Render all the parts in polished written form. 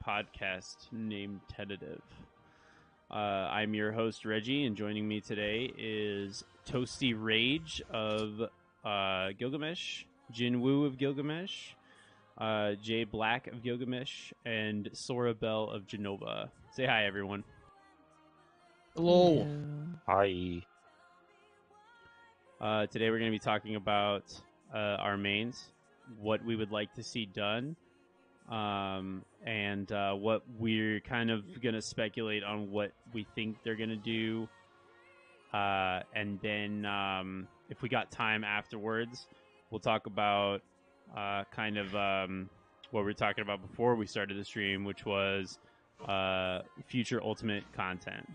podcast named Tentative. I'm your host, Reggie, and joining me today is Toasty Rage of Gilgamesh, Jin Woo of Gilgamesh, Jay Black of Gilgamesh, and Sora Bell of Genova. Say hi, everyone. Hello. Hi. Today we're going to be talking about our mains, what we would like to see done, and what we're kind of going to speculate on what we think they're going to do. And then if we got time afterwards, we'll talk about kind of what we were talking about before we started the stream, which was future Ultimate content.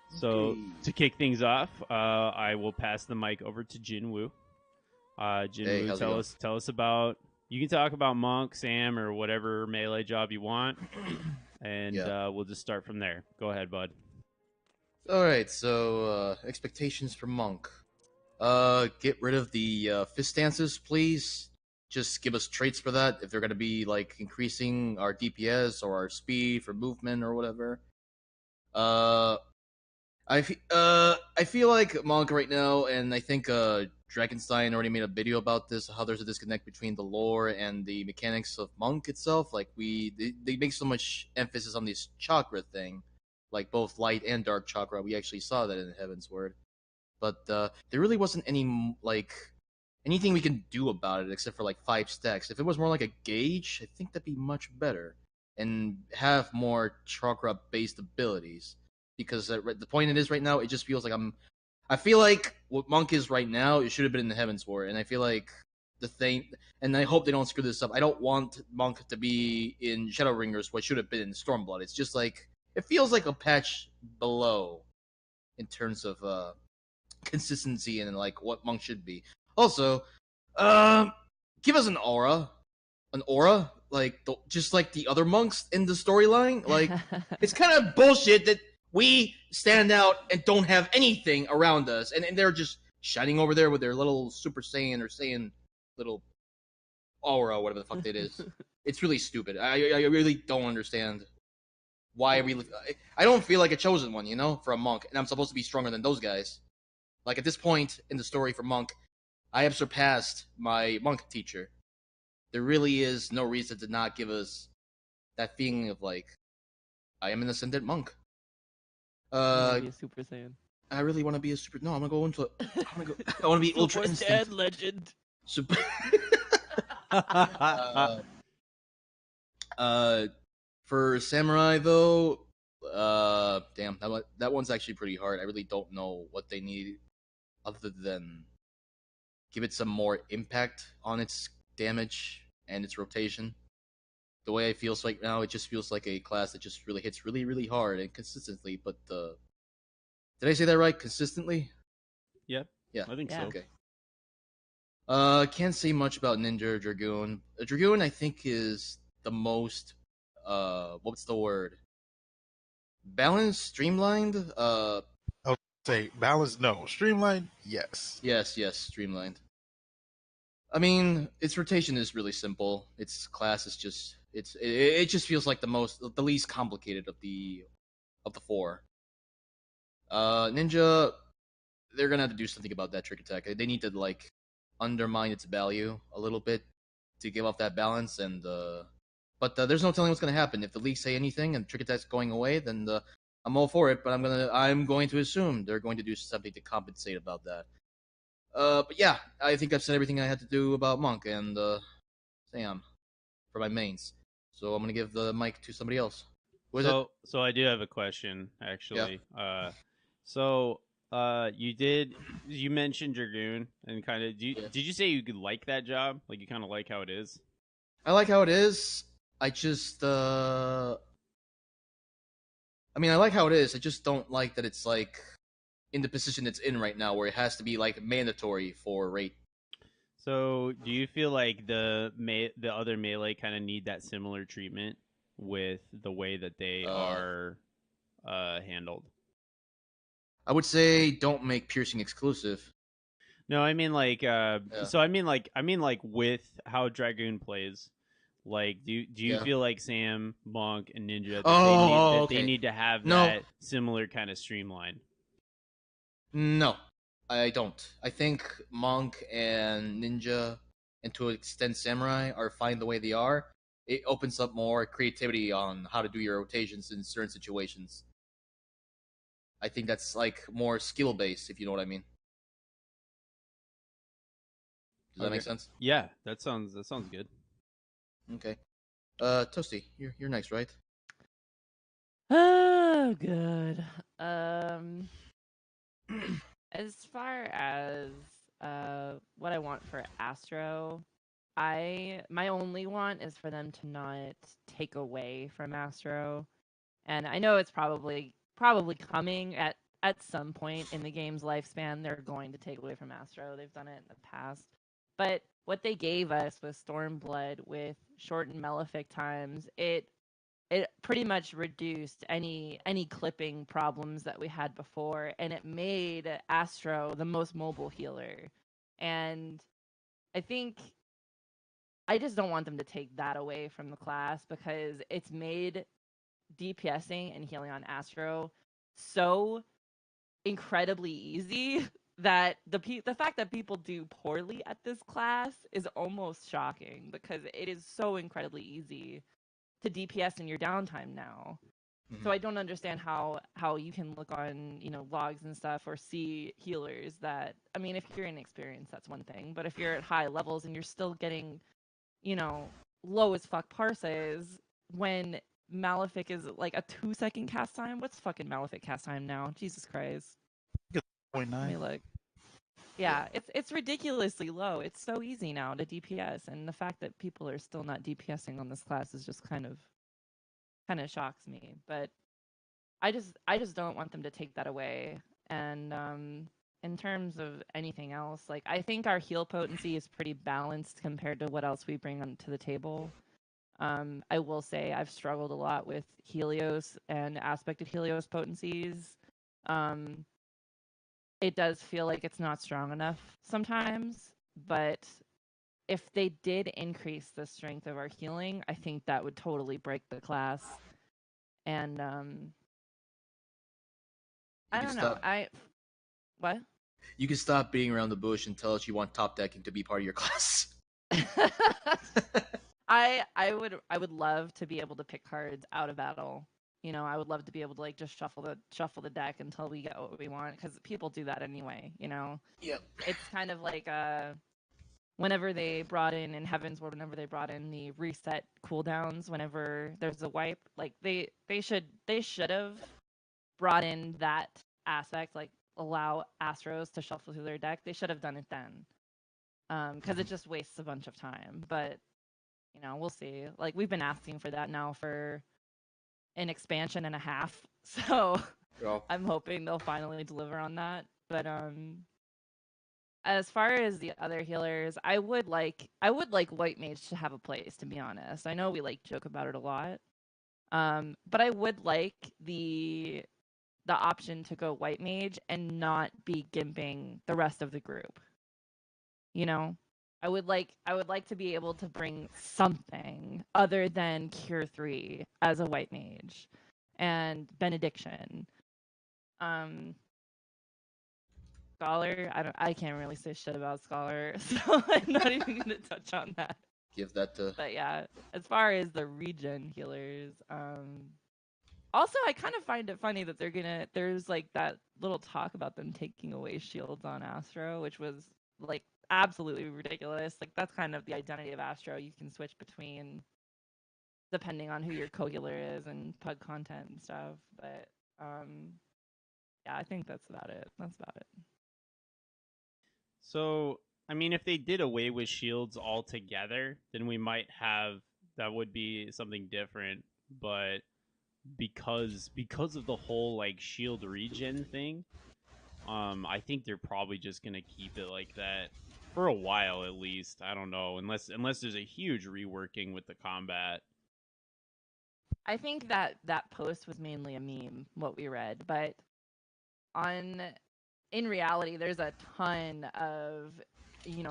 So to kick things off, I will pass the mic over to Jin Woo. Jin Woo, tell us about. You can talk about Monk, Sam, or whatever melee job you want, and we'll just start from there. Go ahead, bud. All right. So expectations for Monk. Get rid of the fist stances, please. Just give us traits for that. If they're gonna be like increasing our DPS or our speed for movement or whatever. I feel like Monk right now, and I think Dragonstein already made a video about this, how there's a disconnect between the lore and the mechanics of Monk itself. Like they make so much emphasis on this chakra thing, like both light and dark chakra. We actually saw that in Heaven's Word, but there really wasn't any like anything we can do about it except for like 5 stacks. If it was more like a gauge, I think that'd be much better and have more chakra-based abilities. Because the point it is right now, it just feels like I feel like what Monk is right now, it should have been in the Heavens War, and I feel like the thing, and I hope they don't screw this up. I don't want Monk to be in Shadowbringers what should have been in Stormblood. It's just like it feels like a patch below in terms of consistency and like what Monk should be. Also, give us an aura, like just like the other monks in the storyline. Like it's kind of bullshit that we stand out and don't have anything around us, and they're just shining over there with their little Super Saiyan or Saiyan little aura, whatever the fuck it is. It's really stupid. I really don't understand why I don't feel like a chosen one, you know, for a monk, and I'm supposed to be stronger than those guys. Like at this point in the story for Monk, I have surpassed my monk teacher. There really is no reason to not give us that feeling of like, I am an ascendant monk. Be a Super Saiyan. I really want to be a super. No, I'm gonna go into. I want to be Ultra Instinct. Legend. Super. For Samurai though, damn, that one's actually pretty hard. I really don't know what they need, other than give it some more impact on its damage and its rotation. The way it feels right now, it just feels like a class that just really hits really, really hard and consistently. But did I say that right? Consistently? Yeah, I think so. Okay. Can't say much about Ninja or Dragoon. Dragoon, I think, is the most what's the word? Balanced, streamlined. I'll say balanced. No, streamlined. Yes. Yes, streamlined. I mean, its rotation is really simple. Its class is just it just feels like the least complicated of the 4. Ninja, they're gonna have to do something about that trick attack. They need to like undermine its value a little bit to give off that balance. And but there's no telling what's gonna happen if the league say anything and trick attack's going away. Then I'm all for it. But I'm going to assume they're going to do something to compensate about that. But yeah, I think I've said everything I had to do about Monk and Sam for my mains. So I'm gonna give the mic to somebody else. So I do have a question, actually. Yeah. You mentioned Dragoon and kind of did you say you could like that job? Like you kind of like how it is? I like how it is. I just I like how it is. I just don't like that it's like in the position it's in right now, where it has to be like mandatory for rate. So, do you feel like the other melee kind of need that similar treatment with the way that they are handled? I would say don't make piercing exclusive. No, I mean like so I mean like with how Dragoon plays, Like, do you Yeah. feel like Sam, Monk, and Ninja that Oh, they okay. need to have No. that similar kind of streamline? No, I don't. I think Monk and Ninja, and to an extent Samurai, are fine the way they are. It opens up more creativity on how to do your rotations in certain situations. I think that's like more skill based, if you know what I mean. Does that make sense? Yeah, that sounds good. Okay. Toasty, you're next, right? Oh, good. As far as what I want for Astro, my only want is for them to not take away from Astro. And I know it's probably coming at some point in the game's lifespan. They're going to take away from Astro. They've done it in the past. But what they gave us with Stormblood, with shortened Malefic times, it pretty much reduced any clipping problems that we had before, and it made Astro the most mobile healer. And I think I just don't want them to take that away from the class, because it's made DPSing and healing on Astro so incredibly easy that the fact that people do poorly at this class is almost shocking, because it is so incredibly easy to DPS in your downtime now. Mm-hmm. So I don't understand how you can look on, logs and stuff, or see healers that, I mean, if you're inexperienced, that's one thing, but if you're at high levels and you're still getting, low as fuck parses when Malefic is like a 2-second cast time. What's fucking Malefic cast time now? Jesus Christ. 0.9. Let me look. Yeah, it's ridiculously low. It's so easy now to DPS, and the fact that people are still not DPSing on this class is just kind of shocks me. But I just don't want them to take that away. And in terms of anything else, like, I think our heal potency is pretty balanced compared to what else we bring onto the table. I will say I've struggled a lot with Helios and aspected Helios potencies. It does feel like it's not strong enough sometimes, but if they did increase the strength of our healing, I think that would totally break the class. And I don't know. What? You can stop beating around the bush and tell us you want top decking to be part of your class. I would love to be able to pick cards out of battle. I would love to be able to, like, just shuffle the deck until we get what we want, because people do that anyway. Yep. It's kind of like whenever they brought in Heaven's Ward, whenever they brought in the reset cooldowns, whenever there's a wipe, like, they should have brought in that aspect, like, allow Astros to shuffle through their deck. They should have done it then, because it just wastes a bunch of time. But we'll see. Like, we've been asking for that now for an expansion and a half, so I'm hoping they'll finally deliver on that. But as far as the other healers, I would like White Mage to have a place, to be honest. I know we like joke about it a lot, but I would like the option to go White Mage and not be gimping the rest of the group. I would like to be able to bring something other than Cure 3 as a White Mage and Benediction. Scholar, I can't really say shit about Scholar, so I'm not even gonna touch on that. Give that to. But yeah, as far as the regen healers, also, I kind of find it funny that there's like that little talk about them taking away shields on Astro, which was like absolutely ridiculous. Like, that's kind of the identity of Astro. You can switch between depending on who your co-healer is and pug content and stuff. But yeah, I think that's about it. So, I mean, if they did away with shields altogether, then we might have, that would be something different. But because of the whole like shield regen thing, I think they're probably just gonna keep it like that for a while at least. I don't know, unless there's a huge reworking with the combat. I think that post was mainly a meme, what we read, but in reality, there's a ton of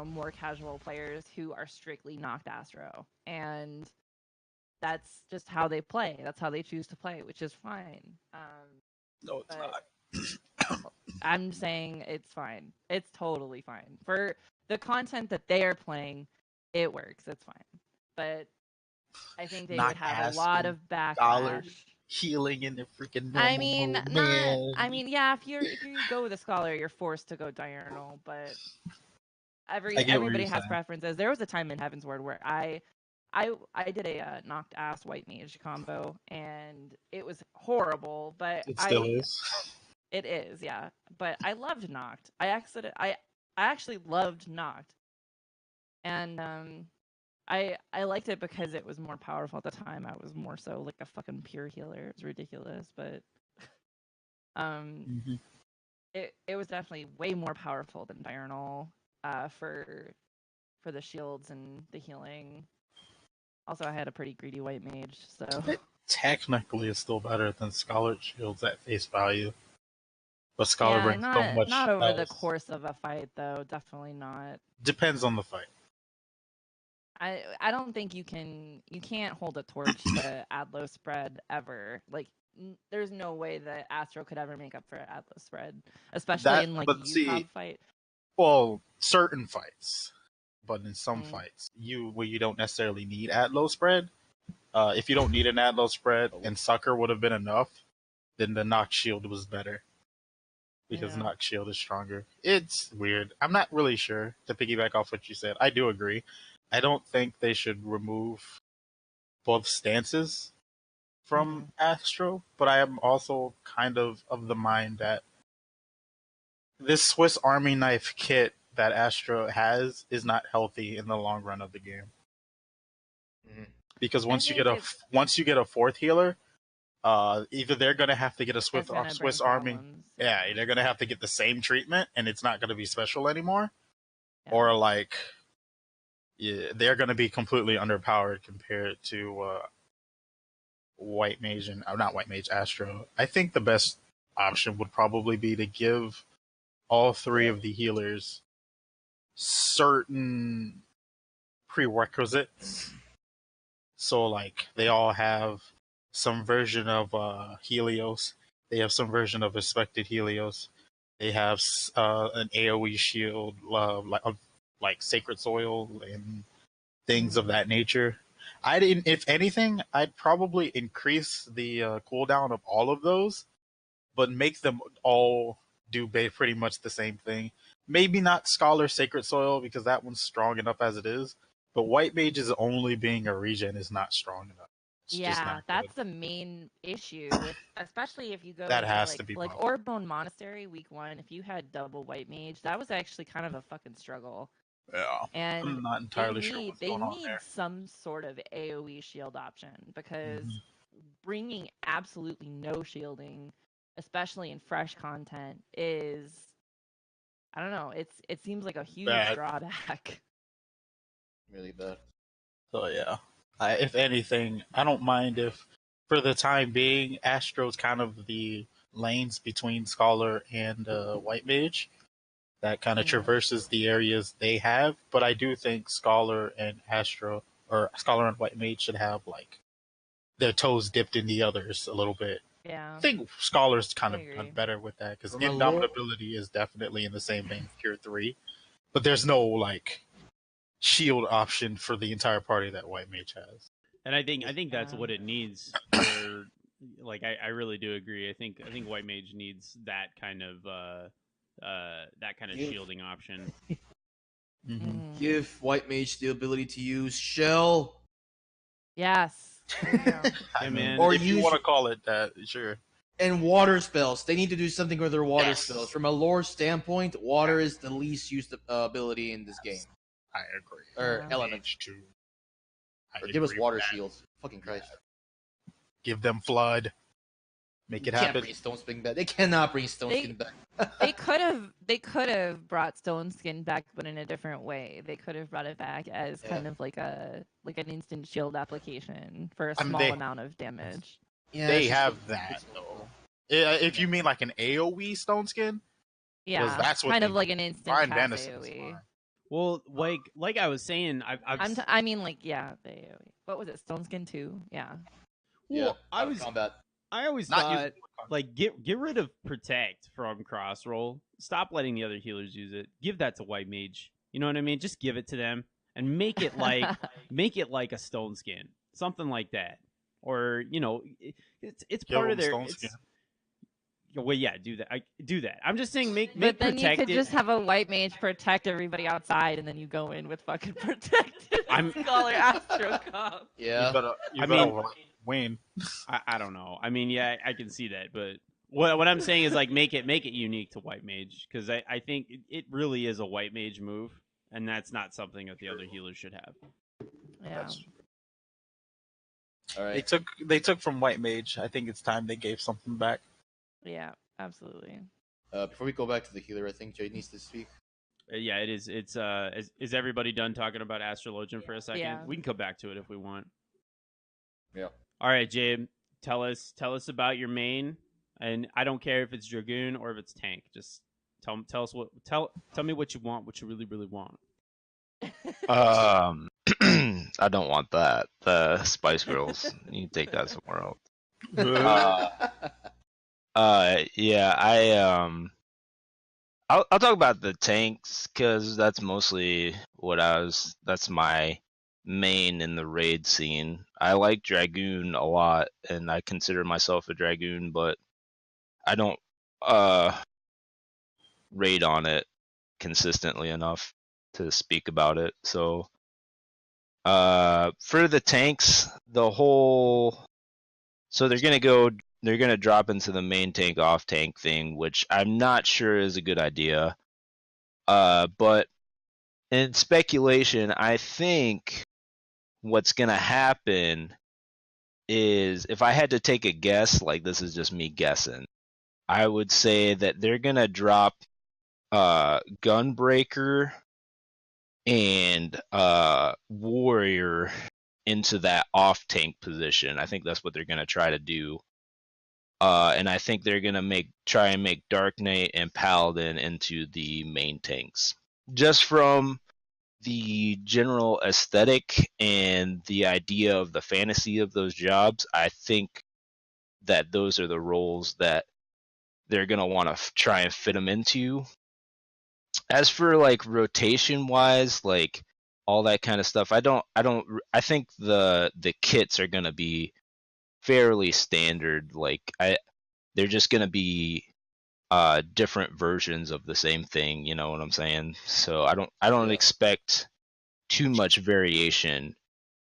more casual players who are strictly Noct Astro, and that's just how they play. That's how they choose to play, which is fine. No, it's but not. I'm saying it's fine. It's totally fine. For the content that they are playing, it works. It's fine. But I think they would Not have a lot Astro, of Scholar, backlash. healing in the freaking I normal mean, mode, not. man. I mean, yeah. If you go with a scholar, you're forced to go diurnal. But I get what everybody you're has saying. preferences. There was a time in Heaven's Word where I did a knocked ass white mage combo, and it was horrible. But It still is. it is, yeah. But I loved knocked. I actually loved knocked, and I liked it because it was more powerful at the time. I was more so like a fucking pure healer. It's ridiculous, but um, Mm-hmm. it was definitely way more powerful than diurnal for the shields and the healing. Also, I had a pretty greedy white mage, so It technically is still better than Scholar Shields at face value. But Scholar yeah, brings so much not over the else. course of a fight though. Definitely not. Depends on the fight. I don't think you can't hold a torch to add low spread ever. Like there's no way that Astro could ever make up for add low spread, especially That, in like a but see, UCOB fight. well, certain fights, but in some Mm. fights, where you don't necessarily need at low spread. If you don't need an at low spread and Sucker would have been enough, then the Knock Shield was better because Yeah. Knock Shield is stronger. It's weird. I'm not really sure. To piggyback off what you said, I do agree. I don't think they should remove both stances from Astro, but I am also kind of the mind that this Swiss Army knife kit that Astro has is not healthy in the long run of the game. Mm-hmm. Because I once you think get a fourth healer, either they're gonna have to get a it's gonna bring Swiss Army, problems. yeah, they're gonna have to get the same treatment, and it's not gonna be special anymore, Yeah. or like, yeah, they're gonna be completely underpowered compared to White Mage and not White Mage Astro. I think the best option would probably be to give all three of the healers certain prerequisites. So like they all have some version of Helios. They have some version of expected Helios. They have an AOE shield, like Sacred Soil and things of that nature. I didn't. If anything, I'd probably increase the cooldown of all of those, but make them all do pretty much the same thing. Maybe not Scholar Sacred Soil because that one's strong enough as it is. But White Mage's only being a regen is not strong enough. It's just Yeah, not that's good. the main issue, especially if you go That into has to be like buffed. Orbone Monastery week 1. If you had double white mage, that was actually kind of a fucking struggle. Yeah, And I'm not entirely sure what's they going on need there. some sort of AOE shield option because Mhm. bringing absolutely no shielding, especially in fresh content, is I don't know. It seems like a huge Bad. drawback. Really bad. So yeah, if anything, I don't mind if, for the time being, Astro's kind of the lanes between Scholar and White Mage that kind of traverses the areas they have. But I do think Scholar and Astro, or Scholar and White Mage, should have like their toes dipped in the others a little bit. Yeah, I think Scholar's kind I of done agree. better with that because From a lore, Indomitability is definitely in the same vein of Cure 3, but there's no like shield option for the entire party that White Mage has. And I think that's Yeah. what it needs. For like, I really do agree. I think White Mage needs that kind of Give- shielding option. Mhm. give White Mage the ability to use Shell. Yes. There you go. Yeah, I mean, man. Or if you use- want to call it that, sure. And water spells. They need to do something with their water Yes. spells. From a lore standpoint, water is the least used ability in this game. I agree. Or Yeah. element. Mage too. I Or give us agree water with that. shields. Fucking Christ. Give them flood. Make it Can't happen. bring Stone Skin back. They cannot bring Stone They- Skin back. they could have brought Stone Skin back, but in a different way. They could have brought it back as Yeah. kind of like an instant shield application for a I mean, small they- amount of damage. Yeah, They it's just have a- that though. If you mean like an AOE Stone Skin, Yeah, that's what kind they of like need. an instant Divine cast Venison is AOE. fine. Well, like I was saying, I mean, like, yeah, they. What was it? Stone Skin 2? Yeah. well, out of combat. I always Not thought using like get rid of protect from cross roll. Stop letting the other healers use it. Give that to white mage. You know what I mean? Just give it to them and make it like a stone skin, something like that. Or it's Give part of them their. stone skin. Well, yeah, do that. Do that. I'm just saying, make But then you protect could it. just have a white mage protect everybody outside, and then you go in with fucking protected Scholar Astro Comp. Yeah. You better win. I don't know. I mean, yeah, I can see that, but what I'm saying is like make it unique to white mage because I think it really is a white mage move, and that's not something that the other healers should have. Yeah. All right. They took from white mage. I think it's time they gave something back. Yeah, absolutely. Before we go back to the healer, I think Jade needs to speak. Yeah, it is. It's is everybody done talking about Astrologian for a second? Yeah. We can come back to it if we want. Yeah. All right, Jade, tell us about your main, and I don't care if it's Dragoon or if it's tank. Just tell me what you want, what you really want. I don't want that. The Spice Girls. You can take that somewhere else. Yeah, I'll talk about the tanks because that's mostly that's my main in the raid scene. I like Dragoon a lot, and I consider myself a Dragoon, but I don't raid on it consistently enough to speak about it. So for the tanks, so they're gonna drop into the main tank off tank thing, which I'm not sure is a good idea. But in speculation, I think what's gonna happen is, if I had to take a guess, like this is just me guessing, I would say that they're gonna drop Gunbreaker and Warrior into that off tank position. I think that's what they're gonna try to do. And I think they're gonna try and make Dark Knight and Paladin into the main tanks. Just from the general aesthetic and the idea of the fantasy of those jobs, I think that those are the roles that they're gonna want to try and fit them into. As for like rotation wise, like all that kind of stuff, I think the kits are gonna be fairly standard. Like they're just gonna be different versions of the same thing, you know what I'm saying? So I don't expect too much variation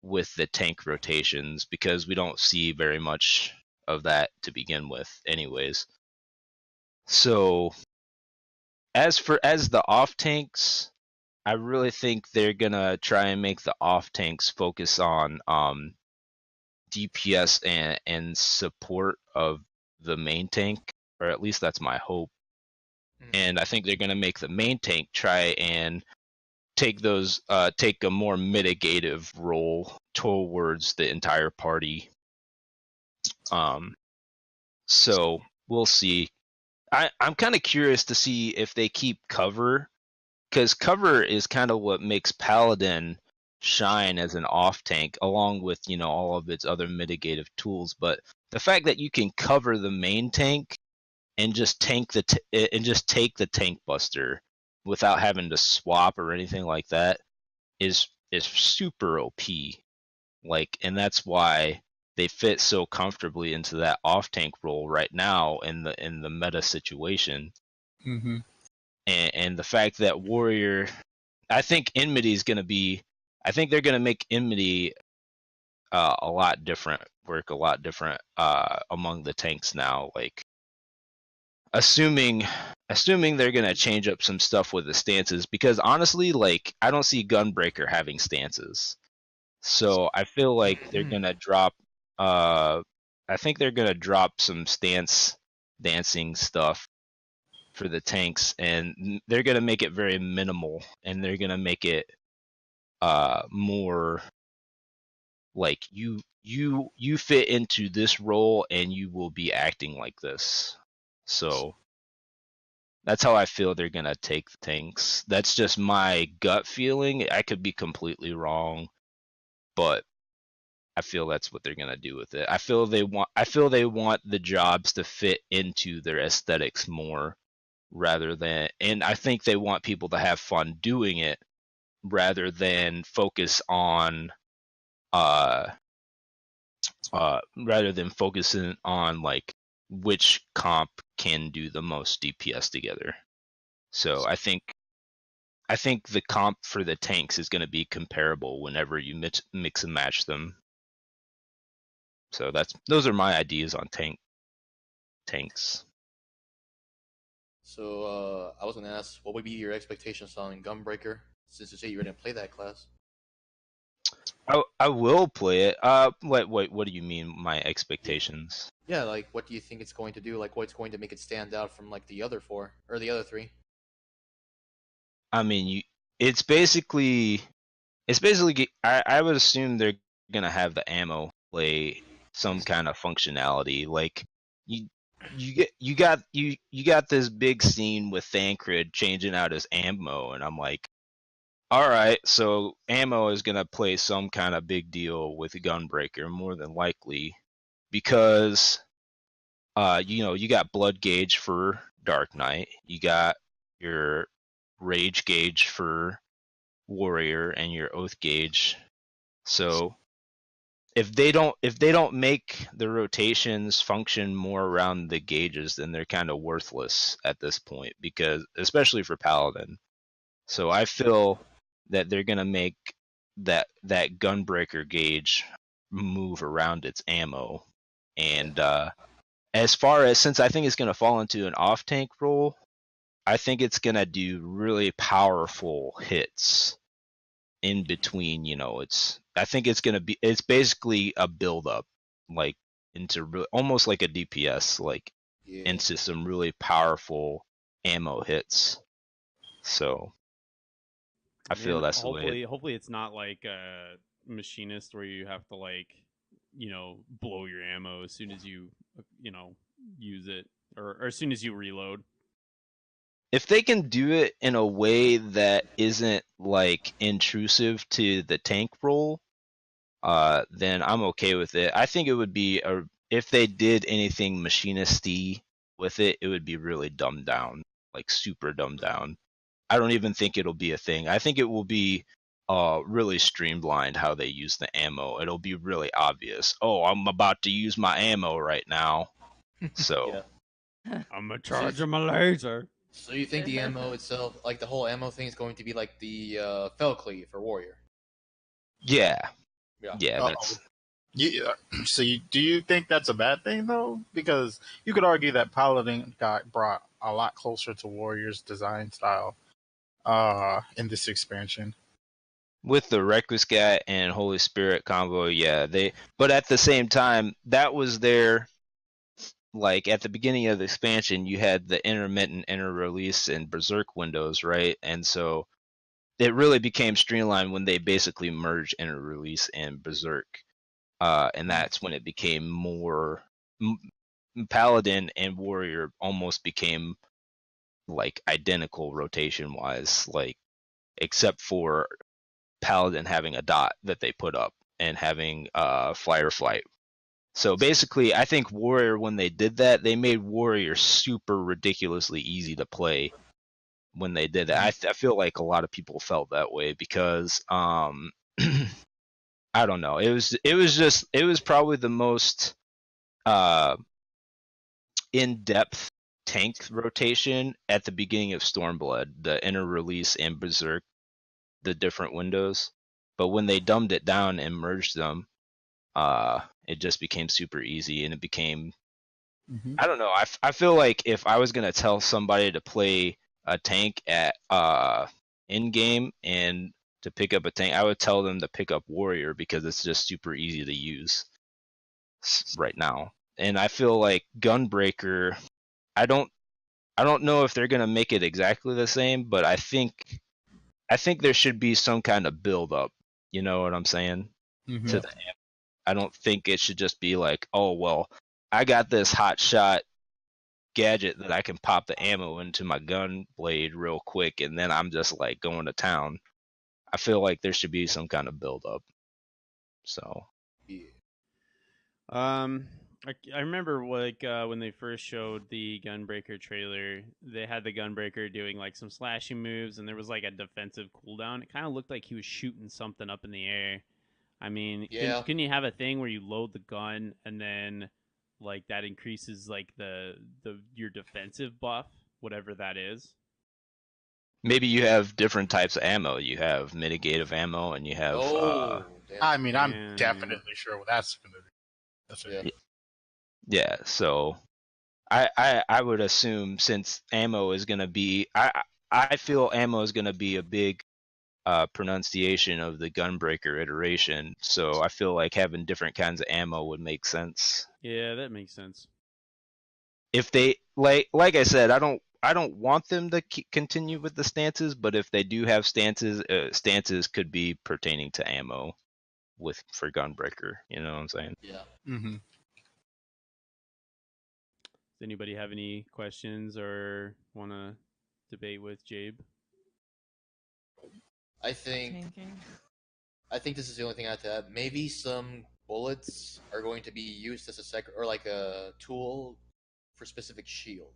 with the tank rotations because we don't see very much of that to begin with anyways. So as the off tanks, I really think they're gonna try and make the off tanks focus on DPS and support of the main tank, or at least that's my hope. And I think they're gonna make the main tank try and take a more mitigative role towards the entire party. So we'll see. I'm kind of curious to see if they keep cover, because cover is kind of what makes Paladin shine as an off tank, along with all of its other mitigative tools. But the fact that you can cover the main tank and just take the tank buster without having to swap or anything like that is super OP. Like, and that's why they fit so comfortably into that off tank role right now in the meta situation. Mm-hmm. And the fact that Warrior, I think Enmity is gonna be, I think they're gonna make Enmity a lot different among the tanks now. Like, assuming they're gonna change up some stuff with the stances, because honestly, like, I don't see Gunbreaker having stances. So I feel like they're gonna drop. I think they're gonna drop some stance dancing stuff for the tanks, and they're gonna make it very minimal, and they're gonna make it more like you fit into this role, and you will be acting like this. So That's how I feel they're gonna take the tanks. That's just my gut feeling. I could be completely wrong, but I feel that's what they're gonna do with it. I feel they want the jobs to fit into their aesthetics more rather than, and I think they want people to have fun doing it rather than focus on uh rather than focusing on like which comp can do the most DPS together. So I think the comp for the tanks is going to be comparable whenever you mix and match them. So those are my ideas on tanks. So I was gonna ask, what would be your expectations on Gunbreaker, since you say you're gonna play that class? I will play it. What do you mean my expectations? Yeah, like what do you think it's going to do? Like what's going to make it stand out from like the other four or the other three? I mean, it's basically I would assume they're gonna have the ammo play some kind of functionality. Like you got this big scene with Thancred changing out his ammo, and I'm like, all right, so ammo is gonna play some kind of big deal with Gunbreaker more than likely, because you got blood gauge for Dark Knight, you got your rage gauge for Warrior, and your oath gauge. So if they don't make the rotations function more around the gauges, then they're kind of worthless at this point, because especially for Paladin. So I feel that they're gonna make that Gunbreaker gauge move around its ammo. And as far as, since I think it's gonna fall into an off tank role, I think it's gonna do really powerful hits in between. I think it's basically a build up, like into almost like a DPS, like Yeah. into some really powerful ammo hits. So I feel that's the way. Hopefully it's not like a machinist where you have to like, blow your ammo as soon as you use it, or as soon as you reload. If they can do it in a way that isn't like intrusive to the tank role, then I'm okay with it. I think it would be if they did anything machinist-y with it, it would be really dumbed down, like super dumbed down. I don't even think it'll be a thing. I think it will be really streamlined how they use the ammo. It'll be really obvious. Oh, I'm about to use my ammo right now. So Yeah. I'm gonna charge my laser. So you think the ammo itself, like the whole ammo thing, is going to be like the Fell Cleave for Warrior? yeah, Yeah. yeah, Uh-oh. Do you think that's a bad thing though? Because you could argue that Paladin got brought a lot closer to Warrior's design style in this expansion. with the Requiescat and Holy Spirit combo, yeah, but at the same time, that was their, like, at the beginning of the expansion, you had the intermittent inner release and Berserk windows, right? And so it really became streamlined when they basically merged inner release and Berserk. And that's when it became more Paladin and Warrior almost became like identical rotation wise, like except for Paladin having a dot that they put up and having flight or flight. So basically, I think Warrior, when they did that, they made Warrior super ridiculously easy to play when they did that. I feel like a lot of people felt that way because I don't know. It was probably the most in-depth tank rotation at the beginning of Stormblood, the inner release and Berserk, the different windows. But when they dumbed it down and merged them, it just became super easy, and it became, I don't know. I feel like if I was gonna tell somebody to play a tank at in game and to pick up a tank, I would tell them to pick up Warrior because it's just super easy to use right now. And I feel like Gunbreaker, I don't know if they're gonna make it exactly the same, but I think there should be some kind of build up. You know what I'm saying? To the I don't think it should just be like, oh well, I got this hot shot gadget that I can pop the ammo into my gun blade real quick, and then I'm just like going to town. I feel like there should be some kind of build up. So Yeah. I remember like when they first showed the Gunbreaker trailer, they had the Gunbreaker doing like some slashing moves, and there was like a defensive cooldown. It kind of looked like he was shooting something up in the air. I mean, Yeah. couldn't you have a thing where you load the gun and then like that increases like the your defensive buff, whatever that is? maybe you have different types of ammo. You have mitigative ammo, and you have Oh, damn. I mean, I'm Yeah. definitely sure what that's going to be. That's Yeah. it. yeah. So I would assume since ammo is gonna be I feel ammo is gonna be a big pronunciation of the Gunbreaker iteration. So I feel like having different kinds of ammo would make sense. Yeah, that makes sense. If they like I said, I don't want them to continue with the stances, but if they do have stances, stances could be pertaining to ammo for Gunbreaker. You know what I'm saying? Yeah. Mm-hmm. Does anybody have any questions or want to debate with Jabe? I think Tanking. this is the only thing I have to add. Maybe some bullets are going to be used as a second or like a tool for specific shield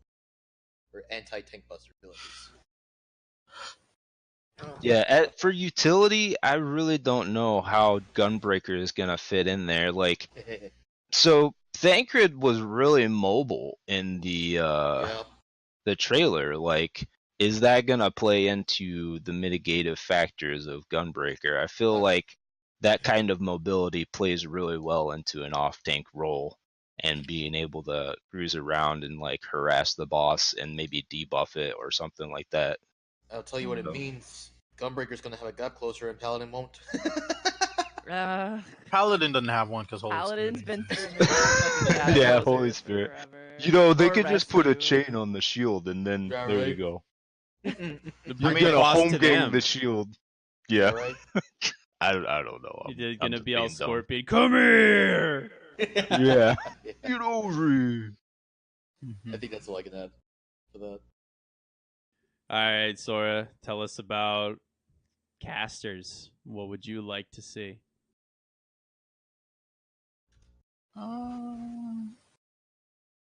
or anti-tank buster abilities. Yeah, for utility, I really don't know how Gunbreaker is gonna fit in there. Like, so Thancred was really mobile in Yeah. the trailer. Like, is that gonna play into the mitigative factors of Gunbreaker? I feel like that kind of mobility plays really well into an off-tank role, and being able to cruise around and like harass the boss and maybe debuff it or something like that. I'll tell you what it So- means. Gunbreaker's gonna have a gap closer and Paladin won't. Uh, Paladin doesn't have one because Holy Paladin's Spirit been exists. through fucking gap Yeah, closers Holy Spirit. forever. You know, they Or could just put a rescue. chain on the shield, and then Yeah, there you right. go. The You're mean, gonna boss home to game them. the shield. Yeah, Right. I don't know. You're I'm gonna just be all being dumb. Scorpion. Come here. Yeah. Get over here. I think that's all I can add for that. All right, Sora, tell us about casters. What would you like to see?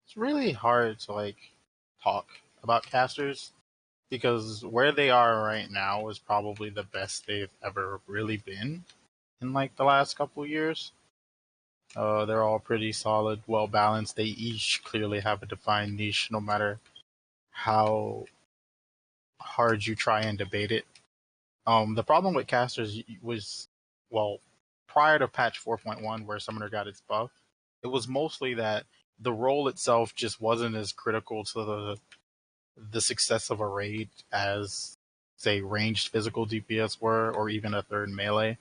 It's really hard to like talk about casters because where they are right now is probably the best they've ever really been in like the last couple years. They're all pretty solid, well balanced. They each clearly have a defined niche, no matter how hard you try and debate it. The problem with casters was, well, prior to patch 4.1, where Summoner got its buff, it was mostly that the role itself just wasn't as critical to the success of a raid as, say, ranged physical DPS were, or even a third melee.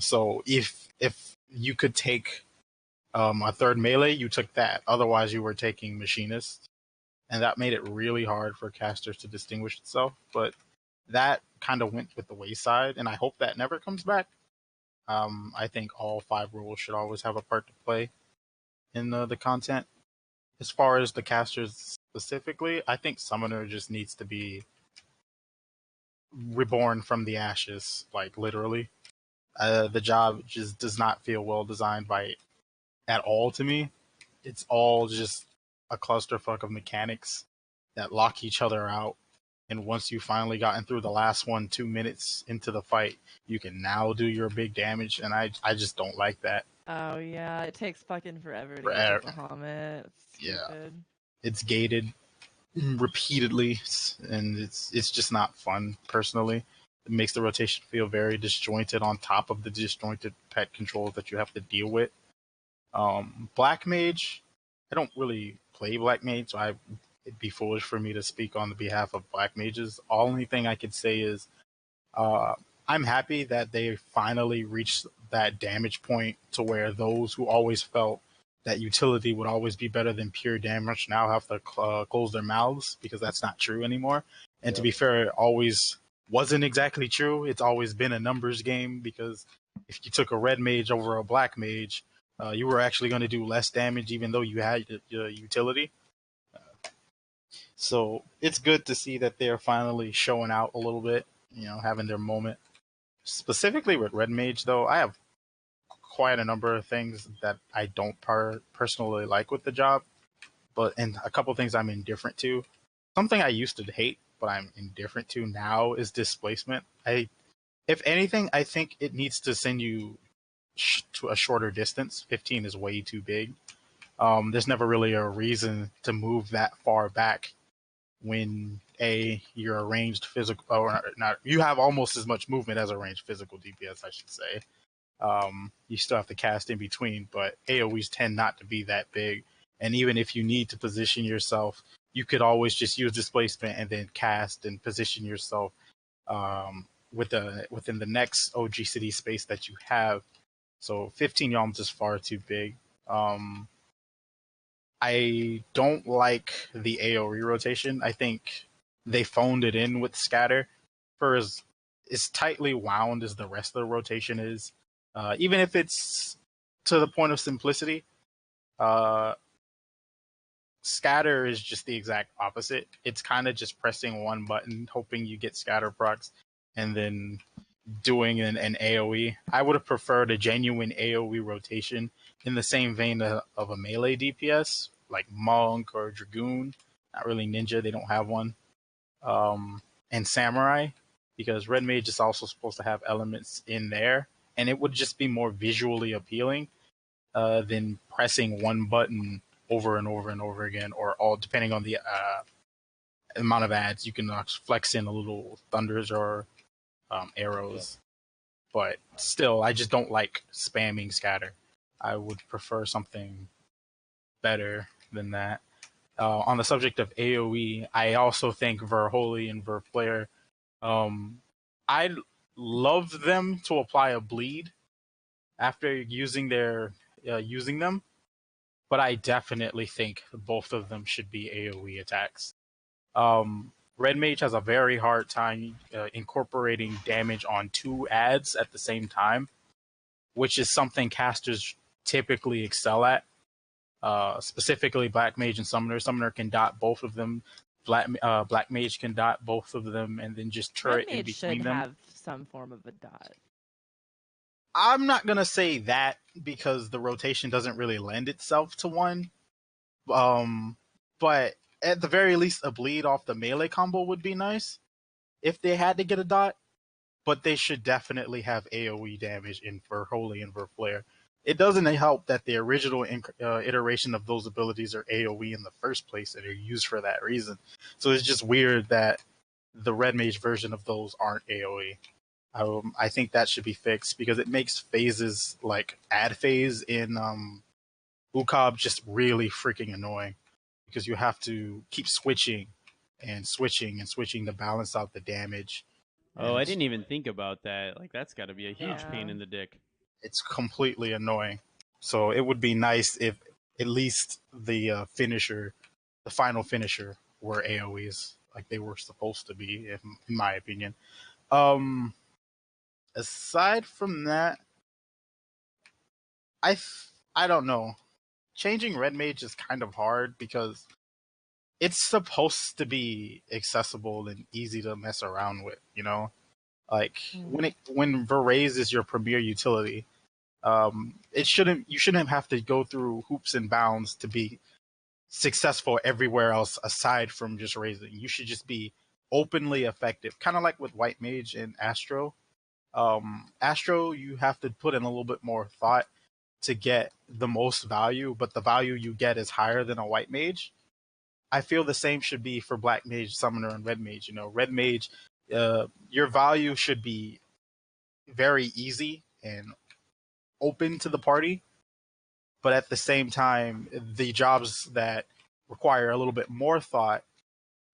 So if you could take a third melee, you took that. Otherwise, you were taking machinist, and that made it really hard for casters to distinguish itself. But that kind of went with the wayside, and I hope that never comes back. I think all 5 roles should always have a part to play in the content. As far as the casters specifically, I think Summoner just needs to be reborn from the ashes, like literally. The job just does not feel well designed by at all to me. It's all just a clusterfuck of mechanics that lock each other out. And once you've finally gotten through the last one 2 minutes into the fight, you can now do your big damage. And I just don't like that. Oh yeah, it takes fucking forever to get Forever. to Bahamut. It's Yeah. stupid. It's gated repeatedly, and it's just not fun personally. It makes the rotation feel very disjointed on top of the disjointed pet controls that you have to deal with. Black Mage, I don't really play Black Mage, so it'd be foolish for me to speak on the behalf of Black Mages. Only thing I could say is I'm happy that they finally reached that damage point to where those who always felt that utility would always be better than pure damage now have to close their mouths, because that's not true anymore. And to be fair, it always wasn't exactly true. It's always been a numbers game, because if you took a red mage over a black mage, you were actually going to do less damage even though you had utility. So it's good to see that they're finally showing out a little bit, having their moment. Specifically with Red Mage, though, I have quite a number of things that I don't personally like with the job, and a couple things I'm indifferent to. Something I used to hate, but I'm indifferent to now is displacement. If anything, I think it needs to send you to a shorter distance. 15 is way too big. There's never really a reason to move that far back when you're a ranged physical, or not, you have almost as much movement as a ranged physical DPS, I should say. You still have to cast in between, but AoEs tend not to be that big. And even if you need to position yourself, you could always just use displacement and then cast and position yourself within the next OG city space that you have. So 15 yalms is far too big. I don't like the AoE rotation. I think they phoned it in with scatter for as tightly wound as the rest of the rotation is. Even if it's to the point of simplicity, scatter is just the exact opposite. It's kind of just pressing one button, hoping you get scatter procs, and then doing an AoE. I would have preferred a genuine AoE rotation in the same vein of a melee DPS, like Monk or Dragoon. Not really Ninja, they don't have one. And Samurai, because Red Mage is also supposed to have elements in there, and it would just be more visually appealing than pressing one button over and over and over again, or all depending on the amount of ads, you can flex in a little thunders or arrows. But still, I just don't like spamming scatter. I would prefer something better than that. On the subject of AoE, I also think Verholy and Verflare, I love them to apply a bleed after using them, but I definitely think both of them should be AoE attacks. Red Mage has a very hard time incorporating damage on two ads at the same time, which is something casters typically excel at. Specifically, Black Mage and Summoner. Summoner can dot both of them. Black Mage can dot both of them, and then just turret in between should them. have some form of a dot. I'm not gonna say that because the rotation doesn't really lend itself to one. But at the very least, a bleed off the melee combo would be nice if they had to get a dot. But they should definitely have AoE damage in Verholy and Verflare. It doesn't help that the original iteration of those abilities are AoE in the first place and are used for that reason. So it's just weird that the Red Mage version of those aren't AoE. I think that should be fixed because it makes phases like ad phase in Ukab just really freaking annoying because you have to keep switching and switching and switching to balance out the damage. Oh, I didn't even think about that. Like, that's got to be a huge pain in the dick. It's completely annoying. So it would be nice if at least the final finisher, were AoEs like they were supposed to be, in my opinion. Aside from that, I don't know. Changing Red Mage is kind of hard because it's supposed to be accessible and easy to mess around with, Like when Veraze is your premier utility, you shouldn't have to go through hoops and bounds to be successful everywhere else aside from just raising. You should just be openly effective, kind of like with White Mage and Astro. Astro, you have to put in a little bit more thought to get the most value, but the value you get is higher than a White Mage. I feel the same should be for Black Mage, Summoner, and Red Mage. Red Mage, your value should be very easy and open to the party, but at the same time, the jobs that require a little bit more thought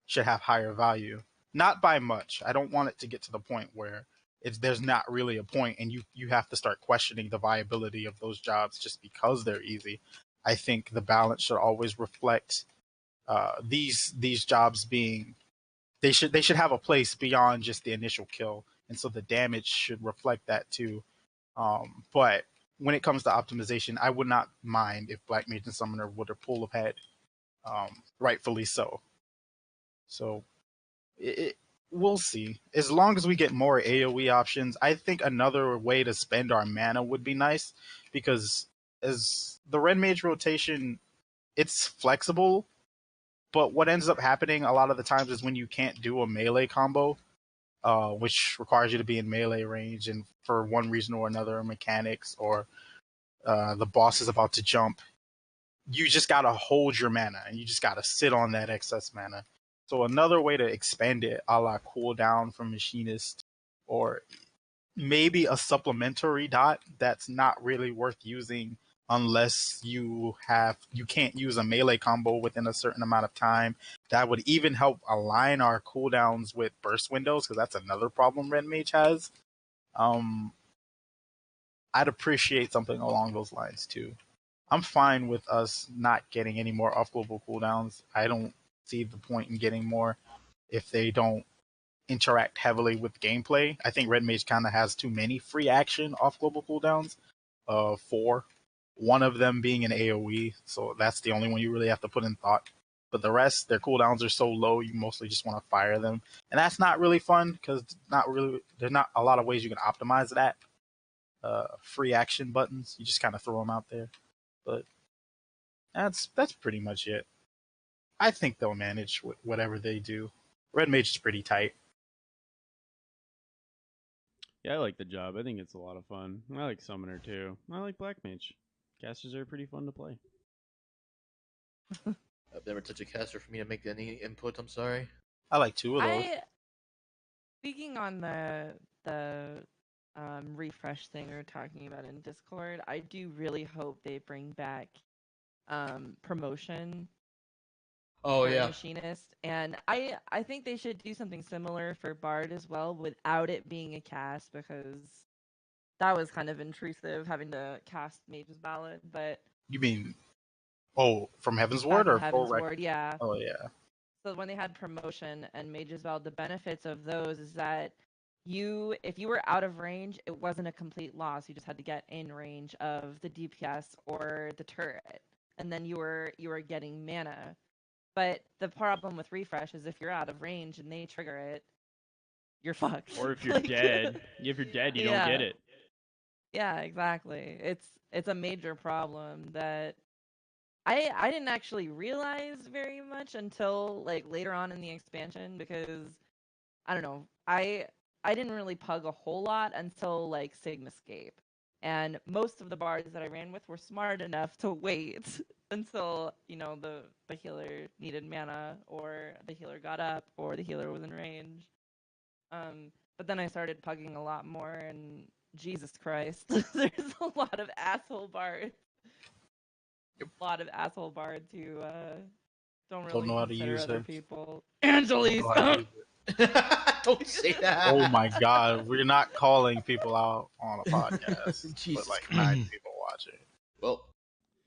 should have higher value. Not by much. I don't want it to get to the point where there's not really a point and you have to start questioning the viability of those jobs just because they're easy. I think the balance should always reflect these jobs being they should have a place beyond just the initial kill, and so the damage should reflect that too. But when it comes to optimization, I would not mind if Black Mage and Summoner would have pull ahead, rightfully so. So we'll see. As long as we get more AoE options, I think another way to spend our mana would be nice, because as the Red Mage rotation, it's flexible, but what ends up happening a lot of the times is when you can't do a melee combo, which requires you to be in melee range, and for one reason or another, mechanics or the boss is about to jump, you just gotta hold your mana and you just gotta sit on that excess mana. So another way to expand it, a la cooldown from Machinist, or maybe a supplementary dot that's not really worth using unless you can't use a melee combo within a certain amount of time. That would even help align our cooldowns with burst windows, because that's another problem Red Mage has. I'd appreciate something along those lines too. I'm fine with us not getting any more off global cooldowns. I don't see the point in getting more if they don't interact heavily with gameplay. I think Red Mage kind of has too many free action off global cooldowns. Four. One of them being an AoE, so that's the only one you really have to put in thought. But the rest, their cooldowns are so low, you mostly just want to fire them, and that's not really fun because there's not a lot of ways you can optimize that. Free action buttons, you just kind of throw them out there. But that's pretty much it. I think they'll manage whatever they do. Red Mage is pretty tight. Yeah, I like the job. I think it's a lot of fun. I like Summoner too. I like Black Mage. Casters are pretty fun to play. I've never touched a caster for me to make any input. I'm sorry. I like two of those. Speaking on the refresh thing we were talking about in Discord, I do really hope they bring back promotion Oh for yeah. Machinist, and I think they should do something similar for Bard as well, without it being a cast, because that was kind of intrusive having to cast Mage's Ballad. But You mean, from Heaven's back Ward in or Heaven's full Ward, yeah. Oh yeah. So when they had promotion and Mage's Ballad, the benefits of those is that if you were out of range, it wasn't a complete loss. You just had to get in range of the DPS or the turret, and then you were getting mana. But the problem with refresh is if you're out of range and they trigger it, you're fucked. Or if you're dead, if you're dead, you don't get it. Yeah, exactly. It's a major problem that I didn't actually realize very much until like later on in the expansion, because I don't know, I didn't really pug a whole lot until like Sigmascape. And most of the bards that I ran with were smart enough to wait until, the healer needed mana, or the healer got up, or the healer was in range. But then I started pugging a lot more, and Jesus Christ, there's a lot of asshole bards. A lot of asshole bards who don't really know how to consider use other them. people. Don't know how to Angelise! use it. Don't say that. Oh my god, we're not calling people out on a podcast, Jesus but like Christ. 9 people watching. Well,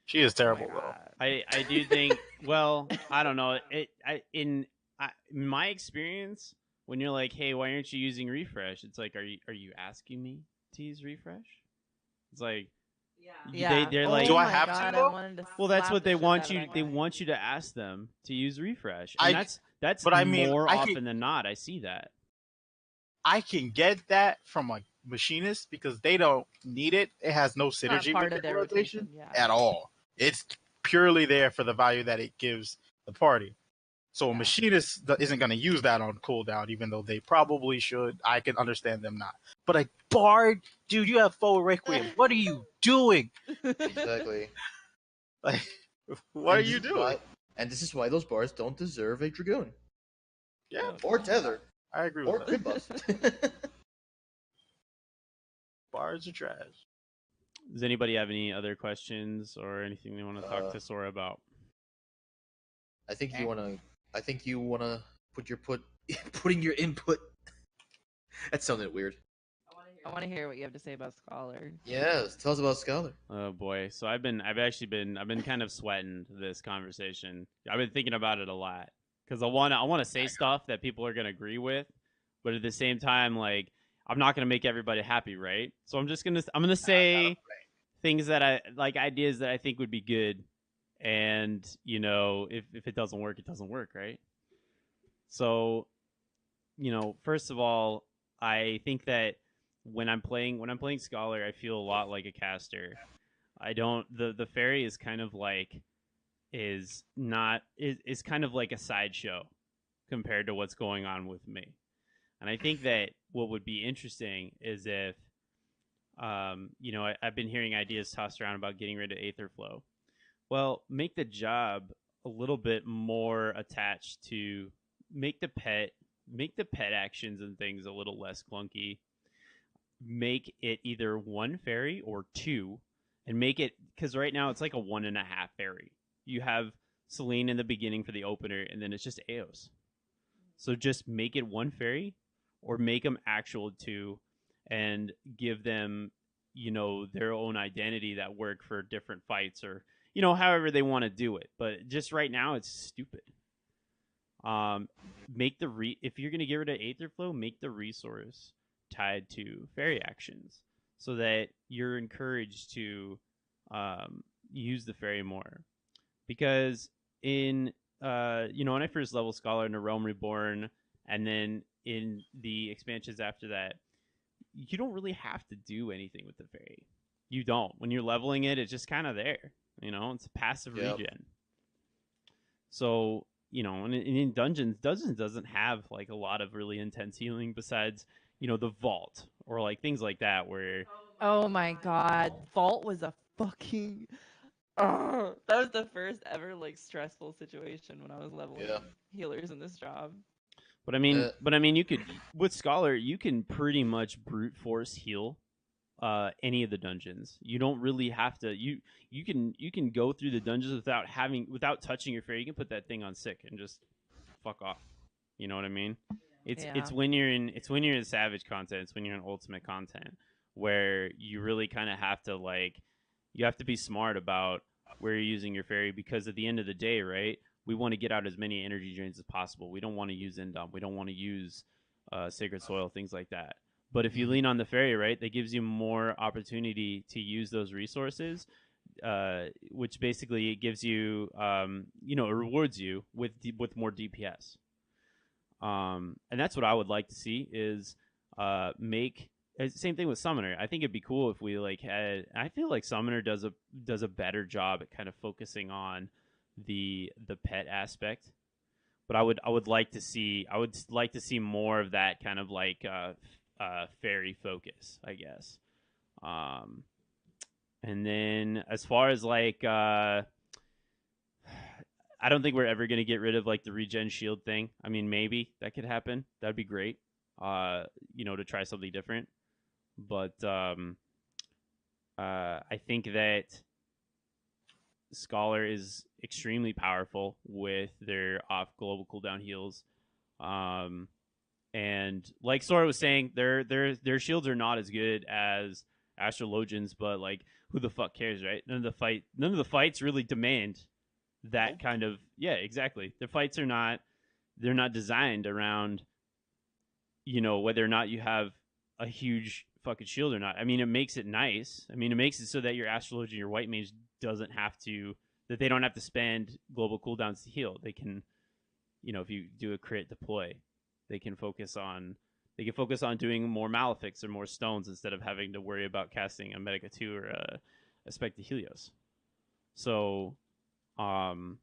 She is Oh my terrible though. God. I do think. Well, I don't know. In my experience, when you're like, hey, why aren't you using refresh? It's like, are you asking me to use refresh? It's like, Yeah. they're Oh like, Do I my have to, God, though? I wanted to well, that's slap what the they shit want out you. of that They guy. want you to ask them to use refresh, and that's but I mean, more I often could- than not. I see that. I can get that from a machinist because they don't need it. It has no Not synergy part with of their their rotation rotation, yeah. at all. It's purely there for the value that it gives the party. So a Yeah. machinist isn't going to use that on cooldown, even though they probably should. I can understand them not. But a bard, dude, you have full requiem. What are you doing? exactly. Like, what are And you doing? this is why those bars don't deserve a dragoon Yeah, Oh, or God. tether I agree or with crit that. buff. Bards are trash. Does anybody have any other questions or anything they want to talk Uh, to Sora about? I think you wanna putting your input. That sounded weird. I want to hear what you have to say about Scholar. Yes, tell us about Scholar. Oh boy. So I've been kind of sweating this conversation. I've been thinking about it a lot because I want to say stuff that people are going to agree with, but at the same time, like, I'm not going to make everybody happy, right? So I'm going to say things that I like, ideas that I think would be good. And, if it doesn't work, it doesn't work, right? So, first of all, I think that when I'm playing Scholar, I feel a lot like a caster. I don't the fairy is kind of like is not is kind of like a sideshow compared to what's going on with me. And I think that what would be interesting is if I've been hearing ideas tossed around about getting rid of Aetherflow. Well, make the job a little bit more attached to make the pet actions and things a little less clunky. Make it either one fairy or two, and make it because right now it's like a 1.5 fairy. You have Celine in the beginning for the opener, and then it's just Eos. So just make it one fairy, or make them actual two, and give them their own identity that work for different fights, or however they want to do it. But just right now it's stupid. Make if you're gonna get rid of Aetherflow, make the resource tied to fairy actions, so that you're encouraged to use the fairy more. Because in when I first level Scholar into Realm Reborn, and then in the expansions after that, you don't really have to do anything with the fairy. You don't. When you're leveling it, it's just kind of there. It's a passive regen. So, and in dungeons doesn't have like a lot of really intense healing besides, the vault or like things like that where Oh my god, Vault was a fucking. Oh, that was the first ever like stressful situation when I was leveling healers in this job. But I mean, you could with Scholar, you can pretty much brute force heal any of the dungeons. You don't really have to. You can go through the dungeons without touching your fairy. You can put that thing on sick and just fuck off. You know what I mean? It's when you're in Savage content. It's when you're in Ultimate content where you really kind of have to you have to be smart about where you're using your fairy, because at the end of the day, right? We want to get out as many energy drains as possible. We don't want to use End Dump. We don't want to use Sacred Soil, things like that. But if you lean on the fairy, right, that gives you more opportunity to use those resources, which basically gives you, it rewards you with more DPS. And that's what I would like to see is make same thing with Summoner. I think it'd be cool if we had. I feel like Summoner does a better job at kind of focusing on the pet aspect. But I would like to see more of that kind of fairy focus, I guess. And then as far as I don't think we're ever going to get rid of the regen shield thing. I mean, maybe that could happen. That'd be great. To try something different. But I think that Scholar is extremely powerful with their off global cooldown heals. And like Sora was saying, their shields are not as good as Astrologians, but who the fuck cares, right? None of the fights really demand that kind of exactly. The fights are not designed around whether or not you have a huge fucking shield or not. I mean, it makes it nice. I mean, it makes it so that your Astrologian, your White Mage they don't have to spend global cooldowns to heal. They can, if you do a crit deploy, they can focus on doing more Malefics or more stones instead of having to worry about casting a Medica 2 or a Spectre Helios. So, I'd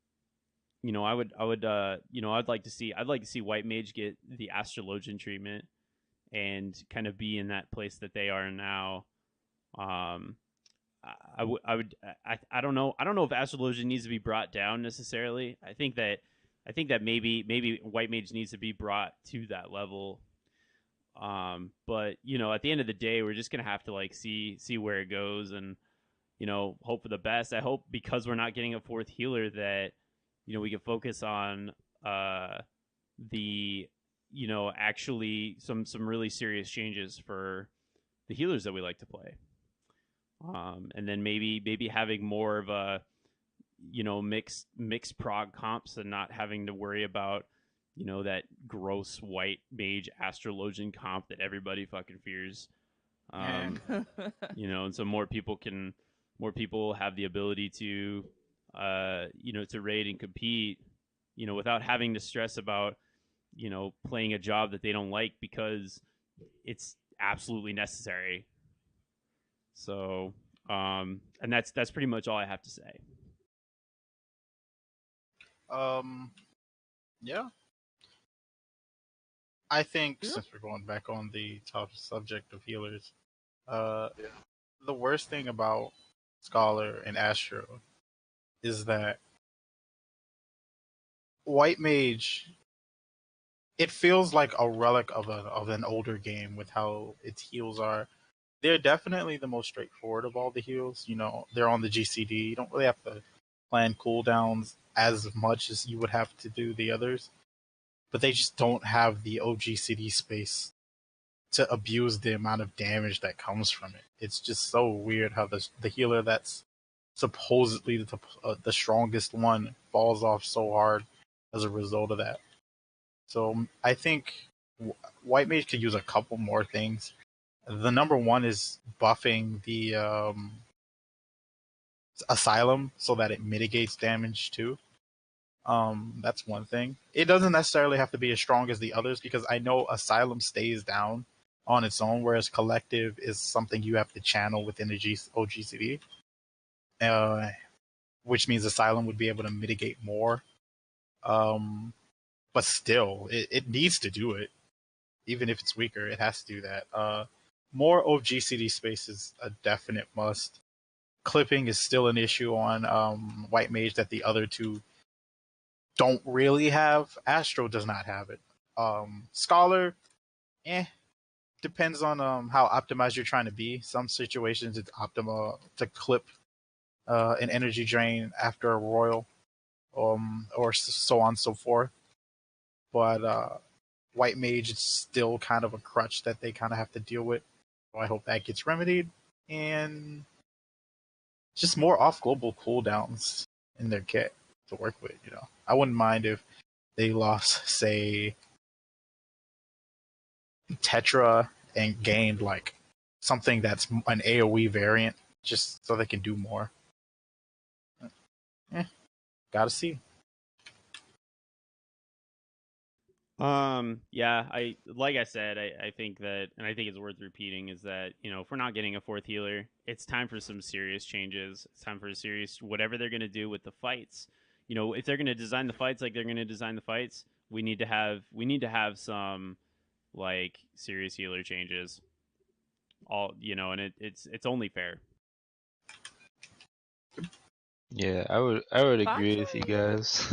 like to see White Mage get the Astrologian treatment and kind of be in that place that they are now. I don't know if Astrologian needs to be brought down necessarily. I think that maybe White Mage needs to be brought to that level. But at the end of the day, we're just gonna have to see where it goes and hope for the best. I hope, because we're not getting a fourth healer, that we can focus on the actually some really serious changes for the healers that we like to play. And then maybe having more of a mixed prog comps and not having to worry about that gross White Mage Astrologian comp that everybody fucking fears. And so more people have the ability to to raid and compete without having to stress about playing a job that they don't like because it's absolutely necessary. So, and that's pretty much all I have to say. Yeah. I think since we're going back on the top subject of healers, the worst thing about Scholar and Astro is that White Mage, it feels like a relic of an older game with how its heals are. They're definitely the most straightforward of all the heals. They're on the GCD. You don't really have to plan cooldowns as much as you would have to do the others, but they just don't have the OGCD space to abuse the amount of damage that comes from it. It's just so weird how the healer that's supposedly the strongest one falls off so hard as a result of that. So I think White Mage could use a couple more things. The number one is buffing the Asylum so that it mitigates damage too. That's one thing. It doesn't necessarily have to be as strong as the others because I know Asylum stays down on its own, whereas Collective is something you have to channel within the OGCD, which means Asylum would be able to mitigate more. But still, it needs to do it. Even if it's weaker, it has to do that. More OGCD space is a definite must. Clipping is still an issue on White Mage that the other two don't really have. Astro does not have it. Scholar, depends on how optimized you're trying to be. Some situations it's optimal to clip an energy drain after a royal, or so on and so forth. But White Mage is still kind of a crutch that they kind of have to deal with. So I hope that gets remedied, and just more off global cooldowns in their kit to work with. I wouldn't mind if they lost, say, Tetra and gained like something that's an AoE variant, just so they can do more. Gotta see. Yeah, like I said, I think that, and I think it's worth repeating, is that if we're not getting a fourth healer, it's time for some serious changes. It's time for a serious whatever they're gonna do with the fights. If they're gonna design the fights like they're gonna design the fights, we need to have some like serious healer changes. And it's only fair. Yeah, I would agree with you guys.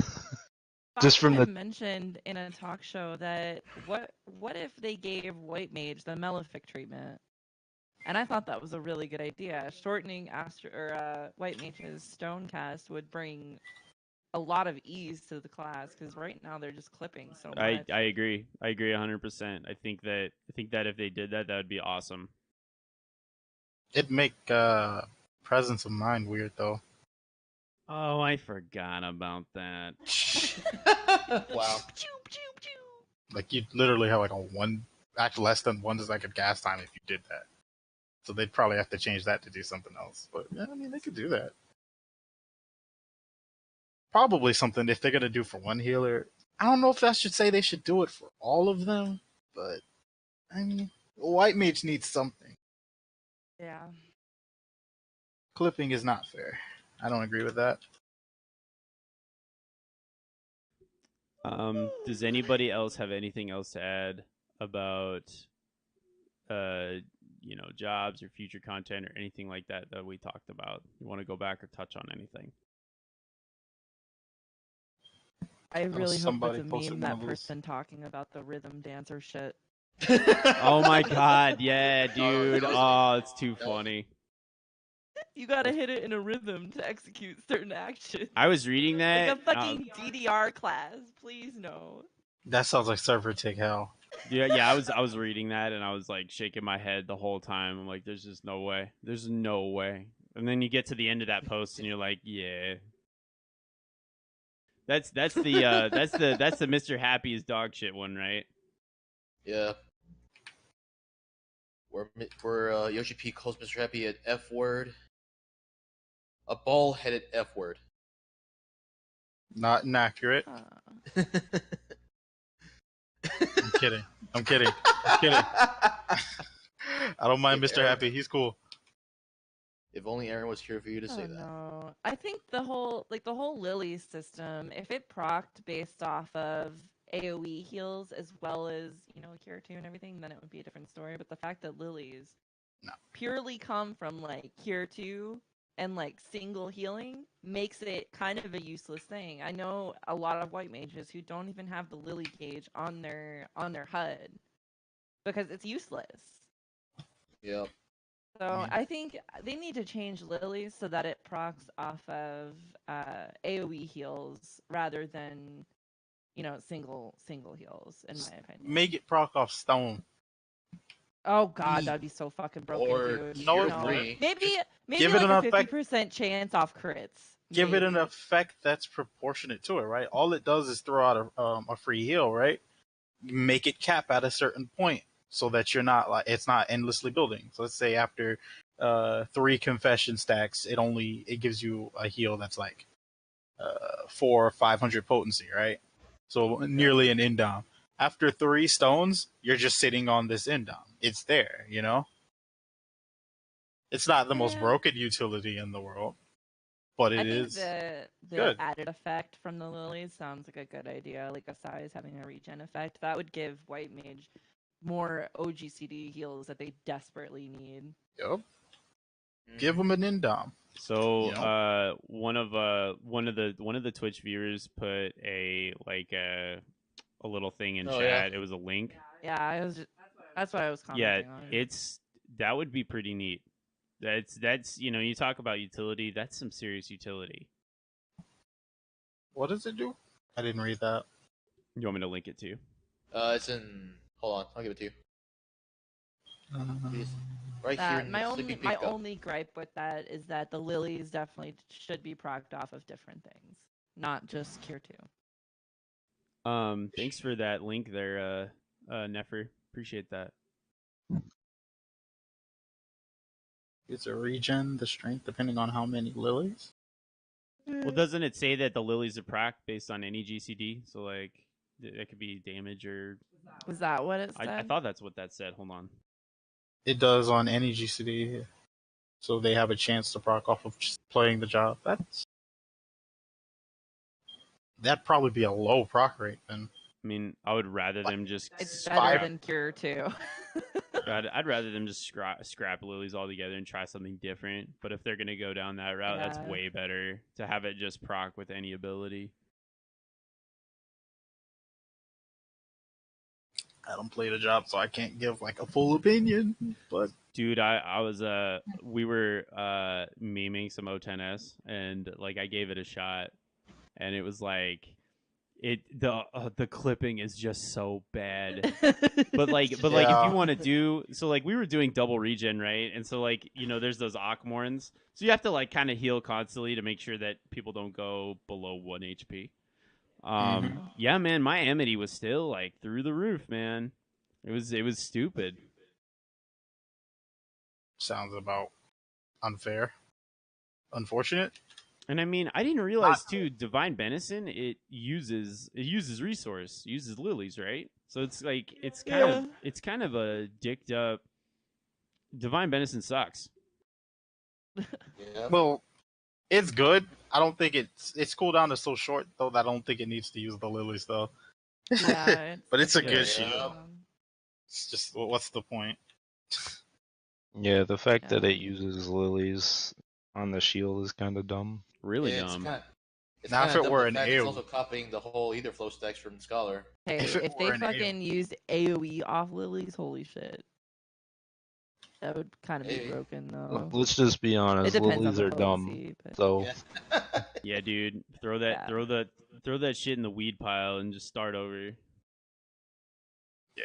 Just from Foxy had the mentioned in a talk show that what if they gave White Mage the Malefic treatment? And I thought that was a really good idea. Shortening White Mage's stone cast would bring a lot of ease to the class because right now they're just clipping so much. I agree. I agree 100%. I think that if they did that, that would be awesome. It'd make presence of mind weird though. Oh, I forgot about that. Wow. Like you'd literally have like a one, actually less than 1 second gas time if you did that. So they'd probably have to change that to do something else. But yeah, I mean, they could do that. Probably something if they're gonna do for one healer. I don't know if I should say they should do it for all of them, but I mean, White Mage needs something. Yeah. Clipping is not fair. I don't agree with that. Does anybody else have anything else to add about jobs or future content or anything like that that we talked about? You want to go back or touch on anything? I really hope Somebody it's a posted meme one that of those. person talking about the rhythm dancer shit. Oh my god, yeah, dude. that was Oh, me. it's too That was- funny. You gotta hit it in a rhythm to execute certain actions. I was reading that. Like a fucking DDR class. Please no. That sounds like server tick hell. Yeah, I was reading that and I was like shaking my head the whole time. I'm like, there's just no way. There's no way. And then you get to the end of that post and you're like, yeah. That's the that's the Mr. Happy is dog shit one, right? Yeah. Where Yoshi P calls Mr. Happy an F word. A ball-headed F word. Not inaccurate. Huh. kidding. I'm kidding. I'm kidding. I don't mind If Mr. Aaron- Happy. He's cool. If only Aaron was here for you to say Oh that. no. I think the whole Lily system, if it procced based off of AoE heals as well as, Cure 2 and everything, then it would be a different story. But the fact that lilies No. purely come from like Cure 2 and like single healing makes it kind of a useless thing. I know a lot of white mages who don't even have the lily gauge on their HUD because it's useless. Yep. So I think they need to change lilies so that it procs off of AoE heals rather than single heals, in my opinion. Make it proc off stone. Oh god, that'd be so fucking broken, Or dude. No, Cure it won't. 3. Maybe Give it like an a effect. 50% chance off crits. Give it an Maybe. effect that's proportionate to it, right? All it does is throw out a free heal, right? Make it cap at a certain point so that you're not like it's not endlessly building. So let's say after 3 confession stacks, it gives you a heal that's like 400 or 500 potency, right? So nearly an indom. After 3 stones, you're just sitting on this indom. It's there, you know. It's not the most Yeah. broken utility in the world, but I it think is the good. added effect from the lilies sounds like a good idea. Like Asai's having a regen effect. That would give White Mage more OGCD heals that they desperately need. Yep. Give them an indom. So You know? one of the Twitch viewers put a little thing in Oh, chat. yeah. It was a link. Yeah, that's what I was Yeah, commenting on. that would be pretty neat. That's you talk about utility. That's some serious utility. What does it do? I didn't read that. You want me to link it to you? It's in. Hold on, I'll give it to you. It's right here in the Sleeping My Peak Cup. only gripe with that is that the lilies definitely should be procced off of different things, not just Cure 2. Thanks for that link there, Nefer. Appreciate that. Is it regen the strength depending on how many lilies? Well, doesn't it say that the lilies are proc based on any GCD? So like that could be damage or. Was that what it said? I thought that's what that said. Hold on. It does on any GCD, so they have a chance to proc off of just playing the job. That'd probably be a low proc rate then. I mean, I would rather them just. It's Spire. better than Cure 2. I'd rather them just scrap lilies altogether and try something different. But if they're gonna go down that route, that's Yeah. way better to have it just proc with any ability. I don't play the job, so I can't give like a full opinion. But Dude, I was we were memeing some O10s and like I gave it a shot, and it was like the clipping is just so bad. But like if Yeah. you want to do so, like we were doing double regen, right? And so like there's those Akmorns, so you have to like kind of heal constantly to make sure that people don't go below 1 HP. Yeah, man, my Amity was still like through the roof, man. It was stupid. Sounds about unfair. Unfortunate. And I mean, I didn't realize too. Divine Benison, it uses resource, uses lilies, right? So it's like it's kind of a dicked up. Divine Benison sucks. Yeah. Well, it's good. I don't think its cooldown is so short though that I don't think it needs to use the lilies though. Yeah, But it's a Yeah. good shield. It's just what's the point? Yeah, the fact that Yeah. it uses lilies on the shield is kind of dumb. Really It's dumb. It's Now, if kind it of were the an fact it's AoE also copying the whole Ether Flow stacks from Scholar. Hey, If it if were they an fucking used AoE off lilies, holy shit. That would kind of be Maybe. broken though. Let's just be It honest, depends on lilies the are dumb. potency, but So Yeah. Yeah, dude, throw that Yeah. throw that shit in the weed pile and just start over. Yeah.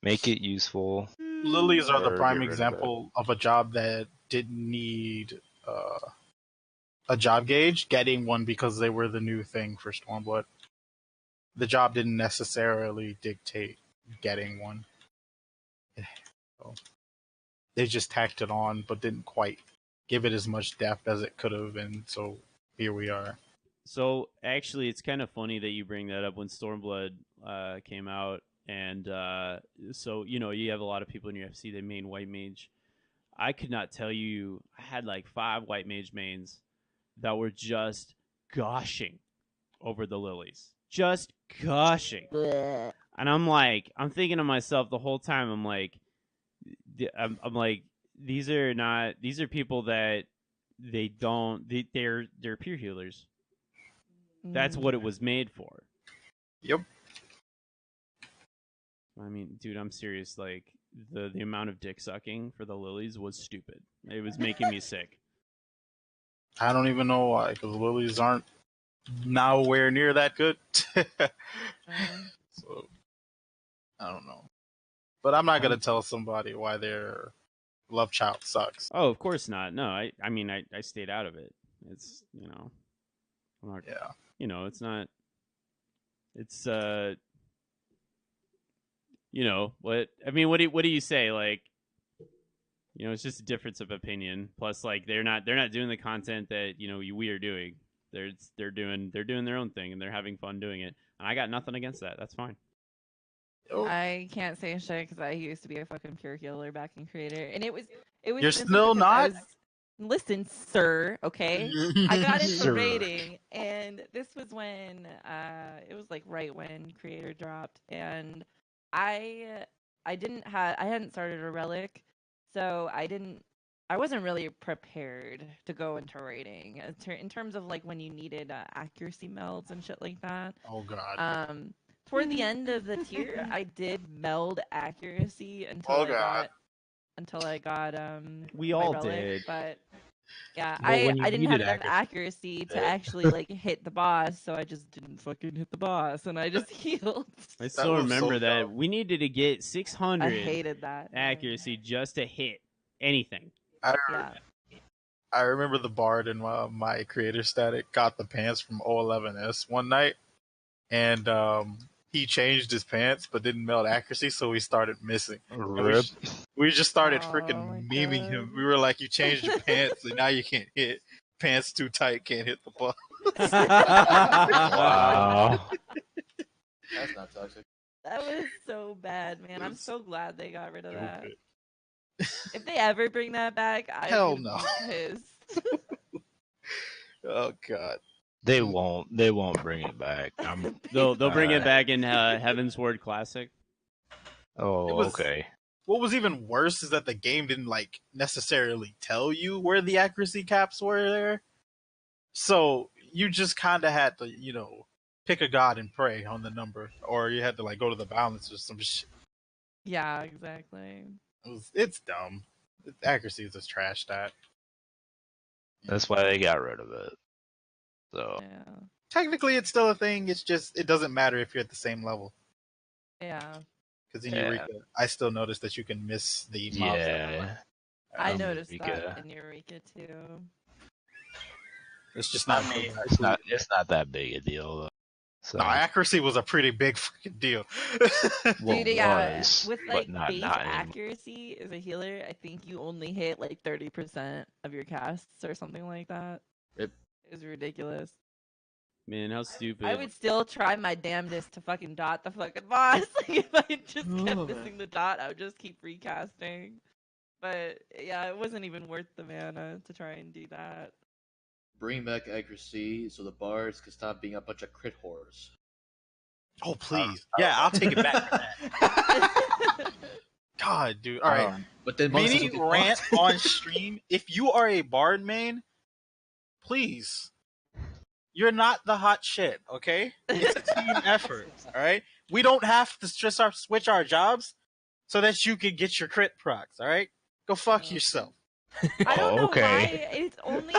make it useful. Lilies are the Or prime get rid of it. example of a job that didn't need a job gauge, getting one because they were the new thing for Stormblood. The job didn't necessarily dictate getting one. So they just tacked it on, but didn't quite give it as much depth as it could have, and so here we are. So actually, it's kind of funny that you bring that up. When Stormblood came out, and so you have a lot of people in your FC that main white mage. I could not tell you. I had like 5 white mage mains that were just gushing over the lilies, just gushing. Bleh. And I'm thinking to myself the whole time. I'm like, these are people that they're peer healers. That's what it was made for. Yep. I mean, dude, I'm serious. Like the amount of dick sucking for the lilies was stupid. It was making me sick. I don't even know why, because lilies aren't nowhere near that good. So I don't know. But I'm not gonna tell somebody why their love child sucks. Oh, of course not. No, I mean, I stayed out of it. It's I'm not, Yeah. it's not. It's what I mean. What do you say? Like, it's just a difference of opinion. Plus, like, they're not doing the content that we are doing. They're doing their own thing and they're having fun doing it. And I got nothing against that. That's fine. Oh, I can't say shit because I used to be a fucking pure healer back in Creator, and it was You're simply still because I not? listen, sir. Okay, I got into Sir. raiding, and this was when it was like right when Creator dropped, and I hadn't started a relic, so I wasn't really prepared to go into raiding in terms of like when you needed accuracy melds and shit like that. Oh god. Toward the end of the tier, I did meld accuracy until Oh I god. got We my all relic, did. but yeah, Well, when you I didn't have needed enough accuracy to actually like hit the boss, so I just didn't fucking hit the boss, and I just healed. I still was remember so that dumb. we needed to get I 600 hated that accuracy just to hit anything. Yeah, I remember the bard in my creator static got the pants from O11S one night, and he changed his pants but didn't meld accuracy, so he started missing. And Rip. we just started Oh freaking my memeing him. God. We were like, "You changed your pants, and now you can't hit. Pants too tight, can't hit the ball." Wow. That's not toxic. That was so bad, man. I'm so glad they got rid of that. Stupid. If they ever bring that back, I'm Hell gonna no. be pissed. Oh god. They won't bring it back. They'll bring it Uh, back in Heaven's Word Classic. Oh, It was- okay. What was even worse is that the game didn't like necessarily tell you where the accuracy caps were there. So you just kind of had to, pick a god and pray on the number, or you had to like go to the balance or some shit. Yeah, exactly. It's dumb. Accuracy is just trash stat. That's why they got rid of it. So Yeah. Technically, it's still a thing. It's just it doesn't matter if you're at the same level. Yeah. Because in Yeah. Eureka, I still noticed that you can miss the mobs. yeah, I Um, noticed Eureka. that in Eureka too. It's just not. it's not that big a deal though. So No, accuracy was a pretty big fucking deal. well, Dude, it yeah, was, with but like not base anymore. accuracy as a healer, I think you only hit like 30% of your casts or something like that. Yep. It was ridiculous. Man, how stupid. I would still try my damnedest to fucking dot the fucking boss. Like, if I just kept missing the dot, I would just keep recasting. But yeah, it wasn't even worth the mana to try and do that. Bring back accuracy so the bards can stop being a bunch of crit whores. Oh please, yeah, I'll take it back. For that. God, dude. All right, But then monks mini also get rant fucked. on stream. If you are a bard main, please, you're not the hot shit. Okay, it's a team effort. All right, we don't have to switch our jobs so that you can get your crit procs. All right, go fuck yourself. I don't know Okay. why it's only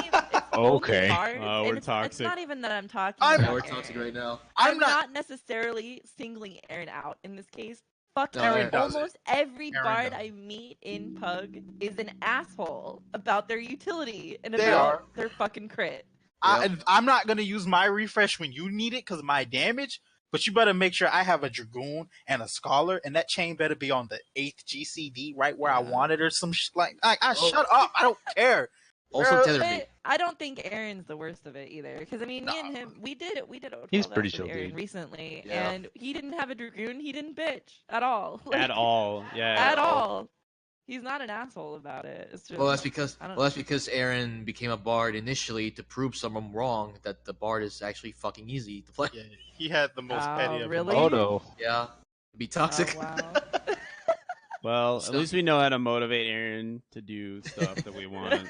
Okay. bards, We're and it's toxic. not even that I'm talking. I'm- Yeah, about we're Aaron. toxic right now. I'm not necessarily singling Aaron out in this case. Fuck No, Aaron. Aaron does it. Almost every Aaron bard does. I meet in Pug is an asshole about their utility and They about are. their fucking crit. I'm not gonna use my refresh when you need it because my damage. But you better make sure I have a dragoon and a scholar, and that chain better be on the 8th GCD right where I Yeah. want it or some shit like. Oh. Shut up! I don't care. Also, Bro, tether me. But I don't think Aaron's the worst of it either. Because I mean, me and him, we did a He's 12 pretty with chill, Aaron dude. recently, Yeah. and he didn't have a dragoon. He didn't bitch at all. At all. Yeah. At all. He's not an asshole about it. It's just Well, that's because I don't- well, that's because Aaron became a bard initially to prove someone wrong that the bard is actually fucking easy to play. yeah, he had the most petty of really? Oh no. Yeah, be toxic. Oh, wow. Well, So- at least we know how to motivate Aaron to do stuff that we want.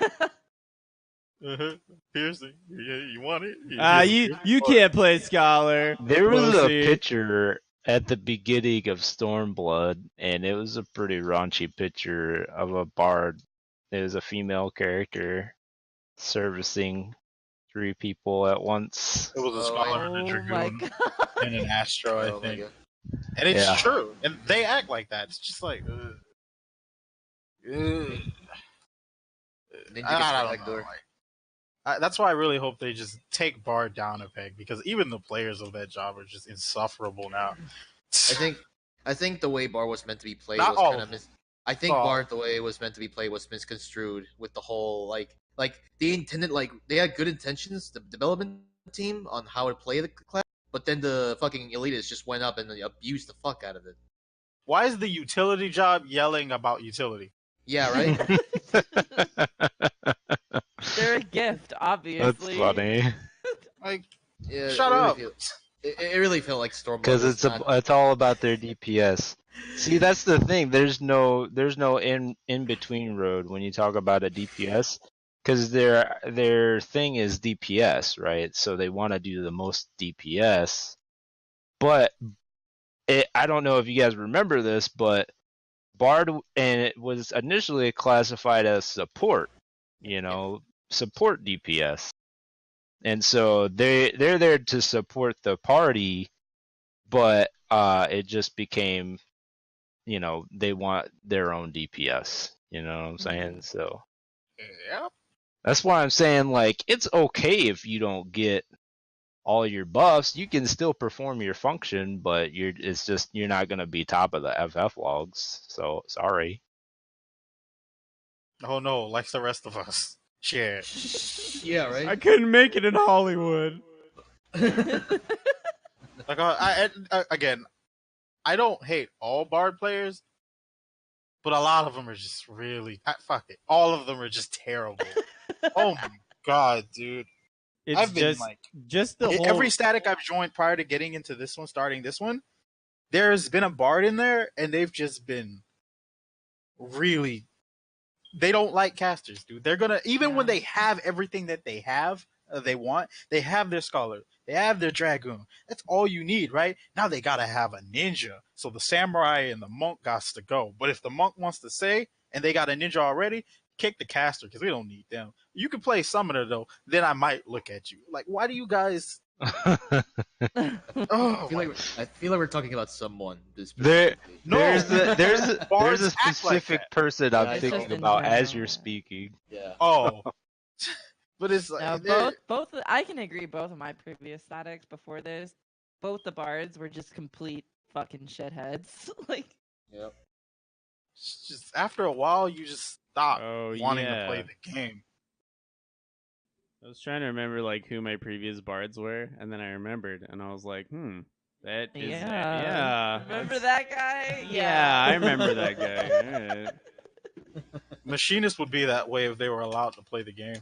Piercing. You want it? You can't play Scholar. There was a Pussy. picture at the beginning of Stormblood, and it was a pretty raunchy picture of a bard. It was a female character servicing 3 people at once. It was a Oh, scholar Oh and a my dragoon god. and an astro, I Oh my think. god. And it's Yeah. true. And they act like that. It's just like, Ninja I gets don't the know. back door. That's why I really hope they just take Bard down a peg, because even the players of that job are just insufferable now. I think the way Bard was meant to be played Not was all kind of of I think Oh. Bard the way it was meant to be played was misconstrued with the whole like they intended they had good intentions, the development team on how to play the class, but then the fucking elitists just went up and abused the fuck out of it. Why is the utility job yelling about utility? Yeah, right. They're a gift, That's obviously. funny. Like, Yeah, shut it really up. it really felt like Stormblood. Because was not- it's all about their DPS. See, that's the thing. There's no in between road when you talk about a DPS, because their thing is DPS, right? So they want to do the most DPS. But I don't know if you guys remember this, but Bard, and it was initially classified as support, support DPS. And so they're there to support the party, but it just became, they want their own DPS. You know what I'm saying? So Yeah. that's why I'm saying, like, it's okay if you don't get all your buffs. You can still perform your function, but you're not gonna be top of the FF logs. So sorry. Oh no, like the rest of us. Shit. Yeah, right. I couldn't make it in Hollywood. Like, again, I don't hate all Bard players, but a lot of them are just really fuck it. All of them are just terrible. Oh my god, dude! It's I've been just the whole every static I've joined prior to getting into this one, starting this one, there's been a Bard in there, and they've just been really. They don't like casters, dude. They're gonna even when they have everything that they have, they want. They have their scholar, they have their dragoon. That's all you need, right? Now they gotta have a ninja. So the samurai and the monk got to go. But if the monk wants to stay and they got a ninja already, kick the caster because we don't need them. You can play summoner though. Then I might look at you like, why do you guys? Oh, I feel like we're talking about someone. There- specifically. No. there's a Bards act like specific that. person Yeah, I'm it's thinking just in about as general, you're yeah. speaking. Yeah. Oh, but it's No, like both. I can agree. Both of my previous statics before this, both the bards were just complete fucking shitheads. Like, Yep. it's just after a while you just stop wanting to yeah. play the game. I was trying to remember like who my previous bards were, and then I remembered, and I was like, that is yeah. Remember that's- that guy? Yeah, I remember that guy. Alright. Machinists would be that way if they were allowed to play the game.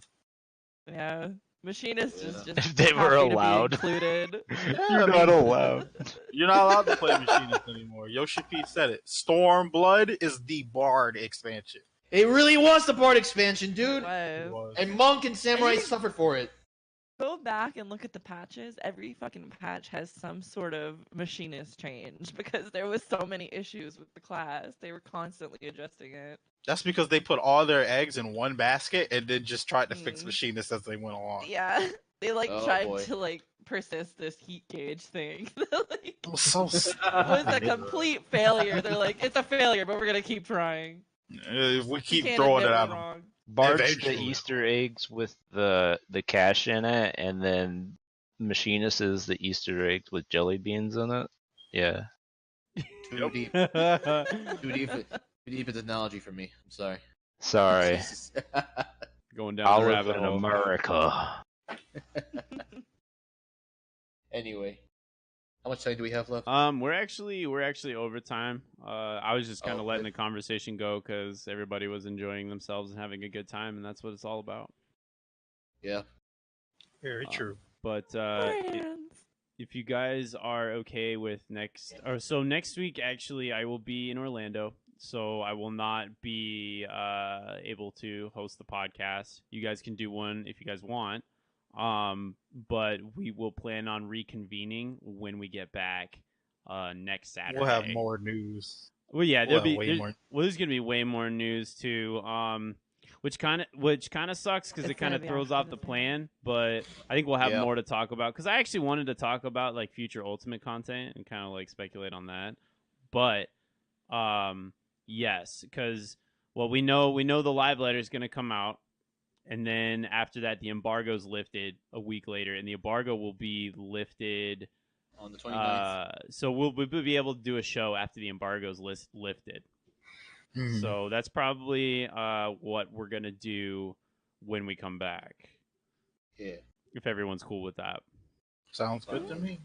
Yeah. Machinist is Yeah. just If they were happy to be allowed. included. You're I not mean, allowed. You're not allowed to play Machinist anymore. Yoshi P said it. Stormblood is the Bard expansion. It really was the Bard expansion, dude. It Was. was. And Monk and Samurai And you- suffered for it. Go back and look at the patches. Every fucking patch has some sort of machinist change because there was so many issues with the class. They were constantly adjusting it. That's because they put all their eggs in one basket and then just tried to fix Mm. Machinists as they went along. Yeah, they Oh, tried boy. to persist this heat gauge thing. It was so It was a complete failure. They're like, it's a failure, but we're gonna keep trying. If we We keep can't throwing admit it we're at them. wrong. Bard's the Eventually. Easter eggs with the cash in it, and then Machinist is the Easter eggs with jelly beans in it. Yeah. Too deep. Too deep. Too deep an analogy for me. I'm sorry. Sorry. going down I the live rabbit in hole. America. Anyway, how much time do we have left? We're actually over time. I was just kind of Okay. letting the conversation go because everybody was enjoying themselves and having a good time, and that's what it's all about. Yeah. Very true. But if you guys are okay with next week, actually, I will be in Orlando, so I will not be able to host the podcast. You guys can do one if you guys want. But we will plan on reconvening when we get back next Saturday. We'll have more news. Well, yeah, We'll have way more. Well, there's gonna be way more news too. Which kind of sucks because it It's kind gonna of be throws after off the the plan. But I think we'll have Yeah. more to talk about because I actually wanted to talk about like future Ultimate content and kind of like speculate on that. But yes, because we know the live letter is gonna come out. And then after that, the embargo's lifted a week later, and the embargo will be lifted On the 29th. So we'll be able to do a show after the embargo's lifted. Mhm. So that's probably what we're gonna do when we come back, Yeah. if everyone's cool with that. Sounds good to me.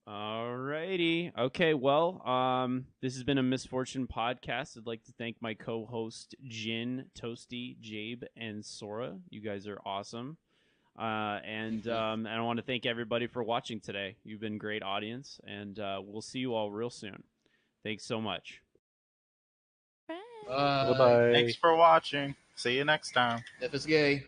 Alrighty. Okay, well, this has been a Misfortune podcast. I'd like to thank my co-host Jin, Toasty, Jabe, and Sora. You guys are awesome. And I want to thank everybody for watching today. You've been a great audience, and we'll see you all real soon. Thanks so much. Bye. Thanks for watching. See you next time. If it's gay.